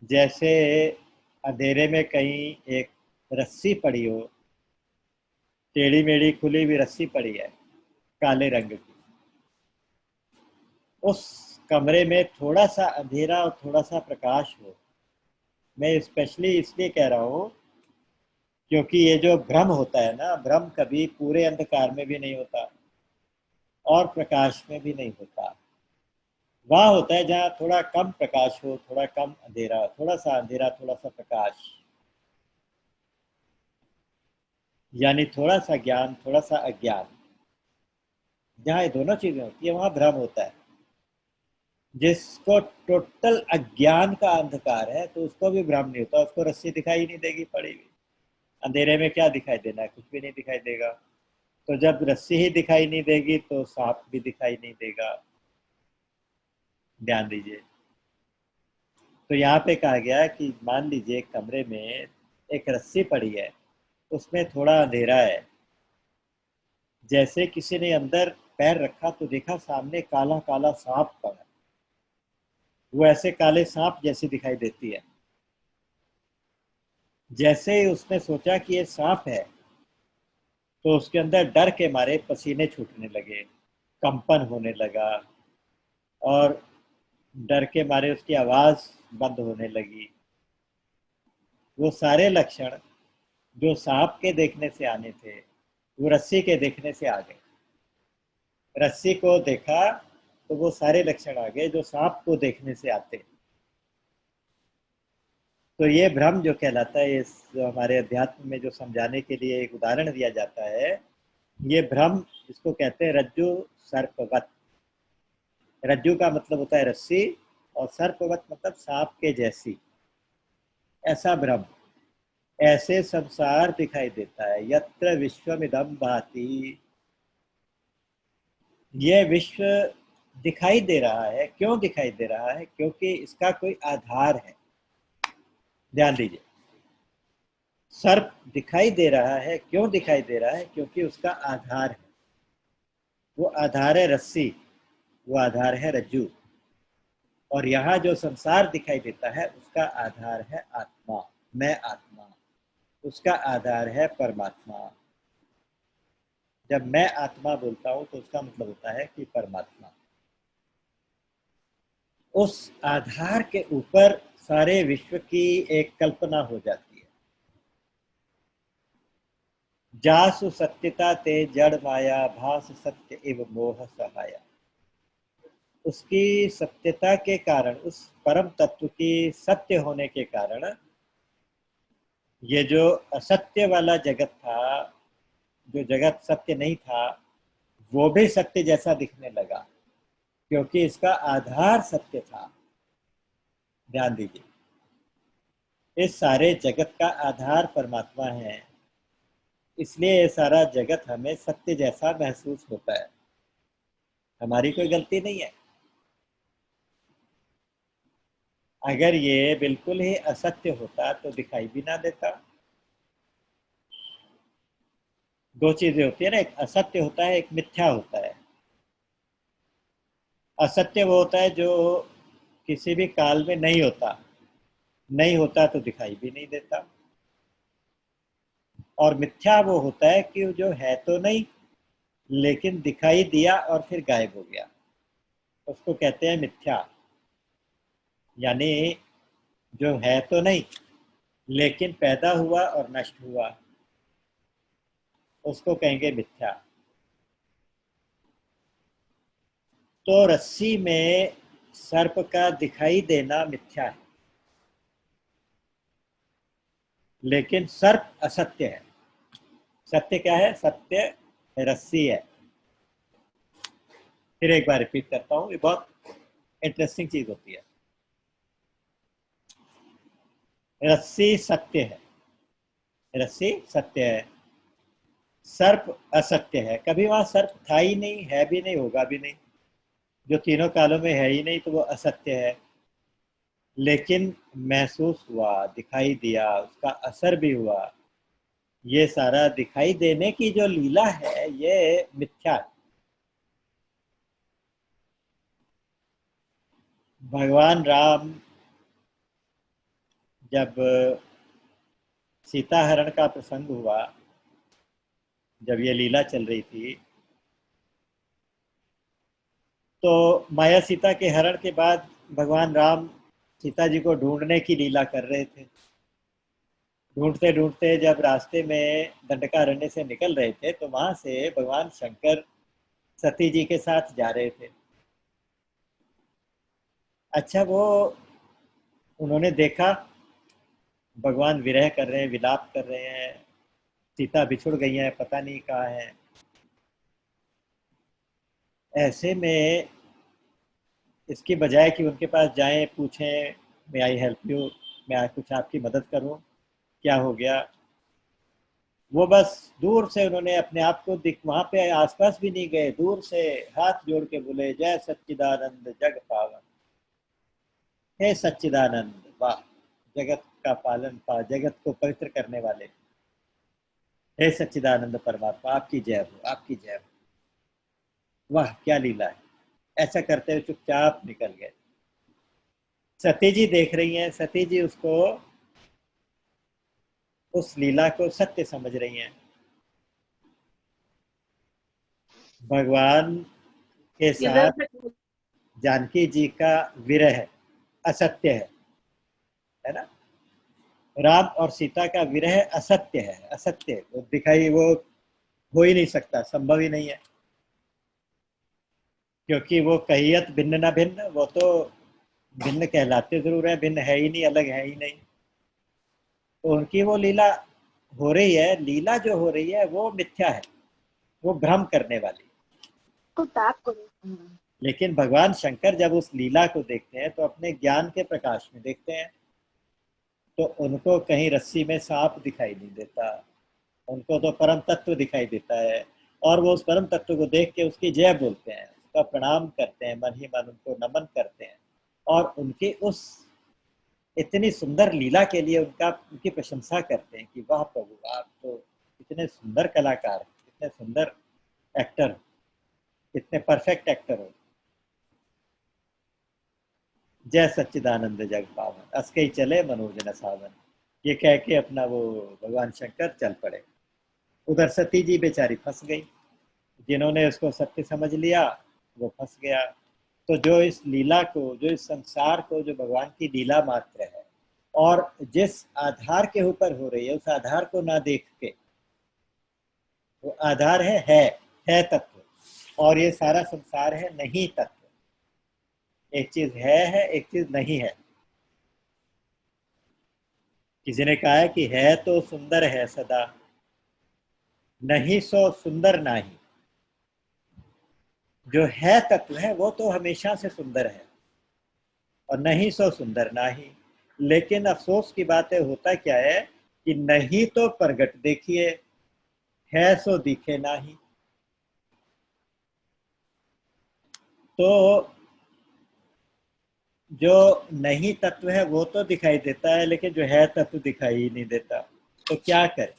जैसे अंधेरे में कहीं एक रस्सी पड़ी हो, टेढ़ी मेढ़ी खुली हुई रस्सी पड़ी है काले रंग की, उस कमरे में थोड़ा सा अंधेरा और थोड़ा सा प्रकाश हो। मैं स्पेशली इसलिए कह रहा हूँ क्योंकि ये जो भ्रम होता है ना, भ्रम कभी पूरे अंधकार में भी नहीं होता और प्रकाश में भी नहीं होता। वह होता है जहाँ थोड़ा कम प्रकाश हो, थोड़ा कम अंधेरा, थोड़ा सा अंधेरा, थोड़ा सा प्रकाश, यानी थोड़ा सा ज्ञान, थोड़ा सा अज्ञान। जहाँ ये दोनों चीजें होती है वहां भ्रम होता है। जिसको टोटल अज्ञान का अंधकार है तो उसको भी भ्रम नहीं होता, उसको रस्सी दिखाई नहीं देगी पड़ी हुई। अंधेरे में क्या दिखाई देना है? कुछ भी नहीं दिखाई देगा। तो जब रस्सी ही दिखाई नहीं देगी तो सांप भी दिखाई नहीं देगा। ध्यान दीजिए। तो यहाँ पे कहा गया कि मान लीजिए एक कमरे में एक रस्सी पड़ी है, उसमें थोड़ा अंधेरा है। जैसे किसी ने अंदर पैर रखा तो देखा सामने काला काला सांप पड़ा, वो ऐसे काले सांप जैसी दिखाई देती है। जैसे ही उसने सोचा कि ये सांप है तो उसके अंदर डर के मारे पसीने छूटने लगे, कंपन होने लगा और डर के मारे उसकी आवाज बंद होने लगी। वो सारे लक्षण जो सांप के देखने से आने थे वो रस्सी के देखने से आ गए। रस्सी को देखा तो वो सारे लक्षण आ गए जो सांप को देखने से आते। तो ये भ्रम जो कहलाता है, जो हमारे अध्यात्म में जो समझाने के लिए एक उदाहरण दिया जाता है, ये भ्रम इसको कहते हैं रज्जु सर्पवत। रज्जु का मतलब होता है रस्सी और सर्पवत मतलब सांप के जैसी। ऐसा ब्रह्म, ऐसे संसार दिखाई देता है। यत्र विश्वमिदं भाति, यह विश्व दिखाई दे रहा है। क्यों दिखाई दे रहा है? क्योंकि इसका कोई आधार है। ध्यान दीजिए, सर्प दिखाई दे रहा है। क्यों दिखाई दे रहा है? क्योंकि उसका आधार है। वो आधार है रस्सी, वो आधार है रज्जू। और यहाँ जो संसार दिखाई देता है उसका आधार है आत्मा, मैं आत्मा। उसका आधार है परमात्मा। जब मैं आत्मा बोलता हूं तो उसका मतलब होता है कि परमात्मा। उस आधार के ऊपर सारे विश्व की एक कल्पना हो जाती है। जासु सत्यता ते जड़ माया, भास सत्य एव मोह सहाया। उसकी सत्यता के कारण, उस परम तत्व की सत्य होने के कारण ये जो असत्य वाला जगत था, जो जगत सत्य नहीं था, वो भी सत्य जैसा दिखने लगा, क्योंकि इसका आधार सत्य था। ध्यान दीजिए, इस सारे जगत का आधार परमात्मा है, इसलिए ये सारा जगत हमें सत्य जैसा महसूस होता है। हमारी कोई गलती नहीं है। अगर ये बिल्कुल ही असत्य होता तो दिखाई भी ना देता। दो चीजें होती है ना, एक असत्य होता है, एक मिथ्या होता है। असत्य वो होता है जो किसी भी काल में नहीं होता, नहीं होता तो दिखाई भी नहीं देता। और मिथ्या वो होता है कि जो है तो नहीं, लेकिन दिखाई दिया और फिर गायब हो गया, उसको कहते हैं मिथ्या। यानी जो है तो नहीं लेकिन पैदा हुआ और नष्ट हुआ, उसको कहेंगे मिथ्या। तो रस्सी में सर्प का दिखाई देना मिथ्या है, लेकिन सर्प असत्य है। सत्य क्या है? सत्य रस्सी है। फिर एक बार रिपीट करता हूं, ये बहुत इंटरेस्टिंग चीज होती है। रस्सी सत्य है, रस्सी सत्य है, सर्प असत्य है। कभी वहां सर्प था ही नहीं, है भी नहीं, होगा भी नहीं। जो तीनों कालों में है ही नहीं तो वो असत्य है। लेकिन महसूस हुआ, दिखाई दिया, उसका असर भी हुआ। ये सारा दिखाई देने की जो लीला है ये मिथ्या है। भगवान राम जब सीता हरण का प्रसंग हुआ, जब ये लीला चल रही थी, तो माया सीता के हरण के बाद भगवान राम सीता जी को ढूंढने की लीला कर रहे थे। ढूंढते ढूंढते जब रास्ते में दंडकारण्य से निकल रहे थे तो वहां से भगवान शंकर सती जी के साथ जा रहे थे। अच्छा, वो उन्होंने देखा भगवान विरह कर रहे हैं, विलाप कर रहे हैं, सीता बिछुड़ गई हैं, पता नहीं कहाँ है। ऐसे में इसकी बजाय कि उनके पास जाएं, पूछें मे आई हेल्प यू, मैं कुछ आपकी मदद करूं, क्या हो गया, वो बस दूर से उन्होंने अपने आप को दिख, वहां पे आसपास भी नहीं गए, दूर से हाथ जोड़ के बोले जय सच्चिदानंद जग पावन। हे सच्चिदानंद, वाह, जगत का पालन पा, जगत को पवित्र करने वाले, हे सच्चिदानंद परमात्मा, आपकी जय हो, आपकी जय हो। वाह क्या लीला है। ऐसा करते हुए चुपचाप निकल गए। सती जी देख रही हैं, सती जी उसको, उस लीला को सत्य समझ रही हैं। भगवान के साथ जानकी जी का विरह असत्य है ना। राम और सीता का विरह असत्य है, असत्य, वो दिखाई, वो हो ही नहीं सकता, संभव ही नहीं है। क्योंकि वो कहियत भिन्न न भिन्न, वो तो भिन्न कहलाते जरूर है, भिन्न है ही नहीं, अलग है ही नहीं। तो उनकी वो लीला हो रही है, लीला जो हो रही है वो मिथ्या है। वो भ्रम करने वाली। तो ताप करो। लेकिन भगवान शंकर जब उस लीला को देखते हैं तो अपने ज्ञान के प्रकाश में देखते हैं, तो उनको कहीं रस्सी में सांप दिखाई नहीं देता, उनको तो परम तत्व दिखाई देता है। और वो उस परम तत्व को देख के उसकी जय बोलते हैं, उसका प्रणाम करते हैं, मन ही मन उनको नमन करते हैं, और उनके उस इतनी सुंदर लीला के लिए उनकी प्रशंसा करते हैं कि वाह प्रभु, आप तो इतने सुंदर कलाकार, इतने सुंदर एक्टर, इतने परफेक्ट एक्टर हो। जय सच्चिदानंद जग पावन, अस के ही चले मनोज न सावन, ये कह के अपना वो भगवान शंकर चल पड़े। उधर सती जी बेचारी फंस गई, जिन्होंने उसको सत्य समझ लिया वो फंस गया। तो जो इस लीला को, जो इस संसार को, जो भगवान की लीला मात्र है और जिस आधार के ऊपर हो रही है, उस आधार को ना देख के, वो आधार है तत्व, और ये सारा संसार है नहीं तत्व। एक चीज है, एक चीज नहीं है। किसी ने कहा है कि है तो सुंदर है सदा, नहीं सो सुंदर नाही। जो है तत्व है वो तो हमेशा से सुंदर है, और नहीं सो सुंदर नाही। लेकिन अफसोस की बात है, होता क्या है कि नहीं तो प्रगट देखिए, है सो दिखे नाही। तो जो नहीं तत्व है वो तो दिखाई देता है, लेकिन जो है तत्व दिखाई ही नहीं देता। तो क्या करें?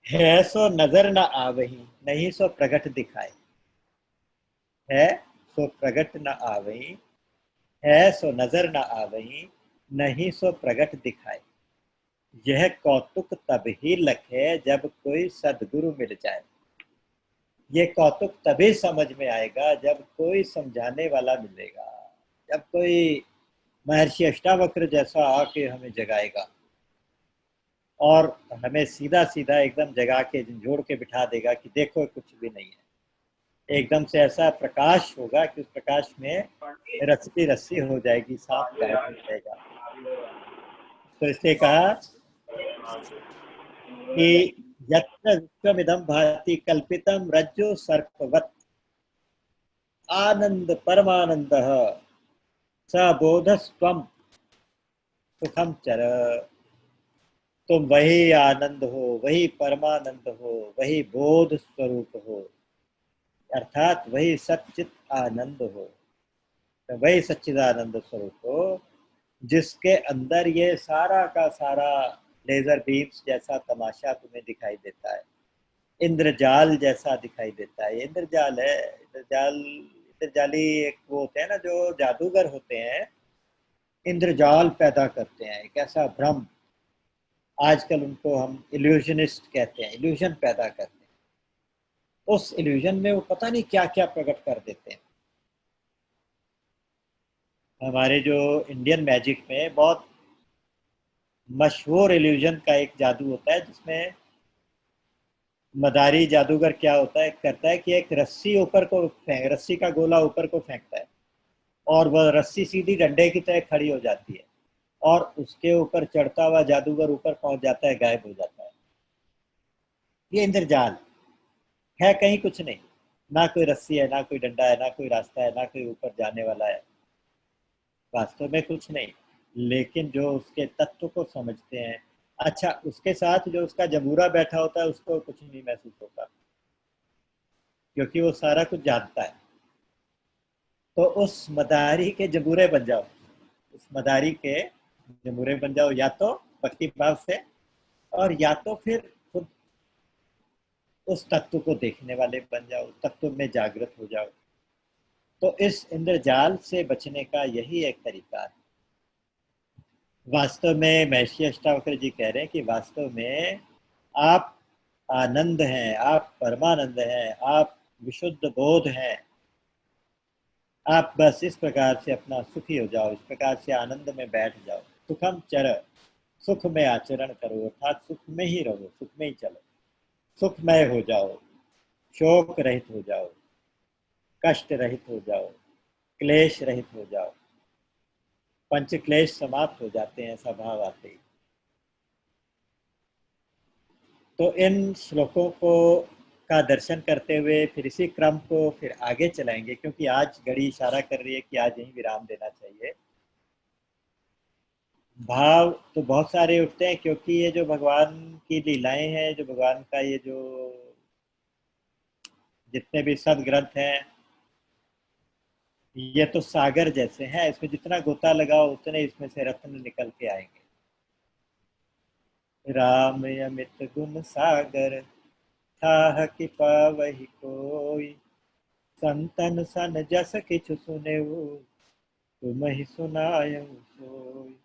है सो नजर न आवही, नहीं सो प्रगट दिखाए। है सो प्रगट न आवही, है सो नजर न आवही, नहीं सो प्रगट दिखाए। यह कौतुक तब ही लखे जब कोई सदगुरु मिल जाए। ये कौतुक तभी समझ में आएगा जब कोई समझाने वाला मिलेगा, जब कोई महर्षि अष्टावक्र जैसा आके हमें जगाएगा और हमें सीधा सीधा एकदम जगा के झंझोड़ के बिठा देगा कि देखो कुछ भी नहीं है। एकदम से ऐसा प्रकाश होगा कि उस प्रकाश में रस्सी रस्सी हो जाएगी, सांप गायब हो जाएगा। तो इसलिए कहा कि यत्र विश्वमिदं भाति कल्पितम रज्जु सर्पवत्, आनंद परमानंदः स बोधस्त्वं सुखम चर। तुम वही आनंद हो, वही परमानंद हो, वही बोध स्वरूप हो, अर्थात वही सच्चित आनंद हो, तो वही सच्चिदानंद स्वरूप हो, जिसके अंदर ये सारा का सारा लेजर बीम्स जैसा तमाशा तुम्हें दिखाई देता है, इंद्रजाल जैसा दिखाई देता है। इंद्रजाल है, इंद्रजाली एक वो होते हैं ना, जो जादूगर होते हैं, इंद्रजाल पैदा करते हैं, एक ऐसा भ्रम। आजकल उनको हम इल्यूजनिस्ट कहते हैं, इल्यूजन पैदा करते हैं। उस इल्यूजन में वो पता नहीं क्या क्या प्रकट कर देते हैं। हमारे जो इंडियन मैजिक में बहुत मशहूर इल्यूजन का एक जादू होता है, जिसमें मदारी जादूगर क्या होता है करता है कि एक रस्सी ऊपर को रस्सी का गोला ऊपर को फेंकता है, और वह रस्सी सीधी डंडे की तरह खड़ी हो जाती है, और उसके ऊपर चढ़ता हुआ जादूगर ऊपर पहुंच जाता है, गायब हो जाता है। ये इंद्रजाल है, कहीं कुछ नहीं, ना कोई रस्सी है, ना कोई डंडा है, ना कोई रास्ता है, ना कोई ऊपर जाने वाला है, वास्तव में कुछ नहीं। लेकिन जो उसके तत्व को समझते हैं, अच्छा उसके साथ जो उसका जबूरा बैठा होता है उसको कुछ नहीं महसूस होता, क्योंकि वो सारा कुछ जानता है। तो उस मदारी के जबूरे बन जाओ, उस मदारी के जबूरे बन जाओ, या तो भक्ति भाव से, और या तो फिर खुद उस तत्व को देखने वाले बन जाओ, तत्व में जागृत हो जाओ। तो इस इंद्रजाल से बचने का यही एक तरीका है। वास्तव में महर्षि अष्टावक्र जी कह रहे हैं कि वास्तव में आप आनंद हैं, आप परमानंद हैं, आप विशुद्ध बोध हैं। आप बस इस प्रकार से अपना सुखी हो जाओ, इस प्रकार से आनंद में बैठ जाओ। सुखम चर, सुख में आचरण करो, अर्थात सुख में ही रहो, सुख में ही चलो, सुखमय हो जाओ, शोक रहित हो जाओ, कष्ट रहित हो जाओ, क्लेश रहित हो जाओ। पंच क्लेश समाप्त हो जाते हैं ऐसा भाव आते ही। तो इन श्लोकों को का दर्शन करते हुए फिर इसी क्रम को फिर आगे चलाएंगे, क्योंकि आज घड़ी इशारा कर रही है कि आज यहीं विराम देना चाहिए। भाव तो बहुत सारे उठते हैं, क्योंकि ये जो भगवान की लीलाएं हैं, जो भगवान का ये जो जितने भी सदग्रंथ हैं, ये तो सागर जैसे हैं, इसमें जितना गोता लगाओ उतने इसमें से रत्न निकल के आएंगे। राम अमित गुण सागर, थाह कि पावहि कोई, संतन सन जस किछु सुनेऊ, तुम ही सुनायऊ सोई।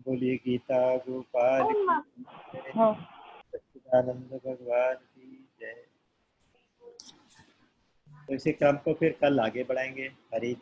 बोलिए गीता गोपाल की जय, हाँ। सच्चिदानंद भगवान की जय। तो इसी क्रम को फिर कल आगे बढ़ाएंगे। हरि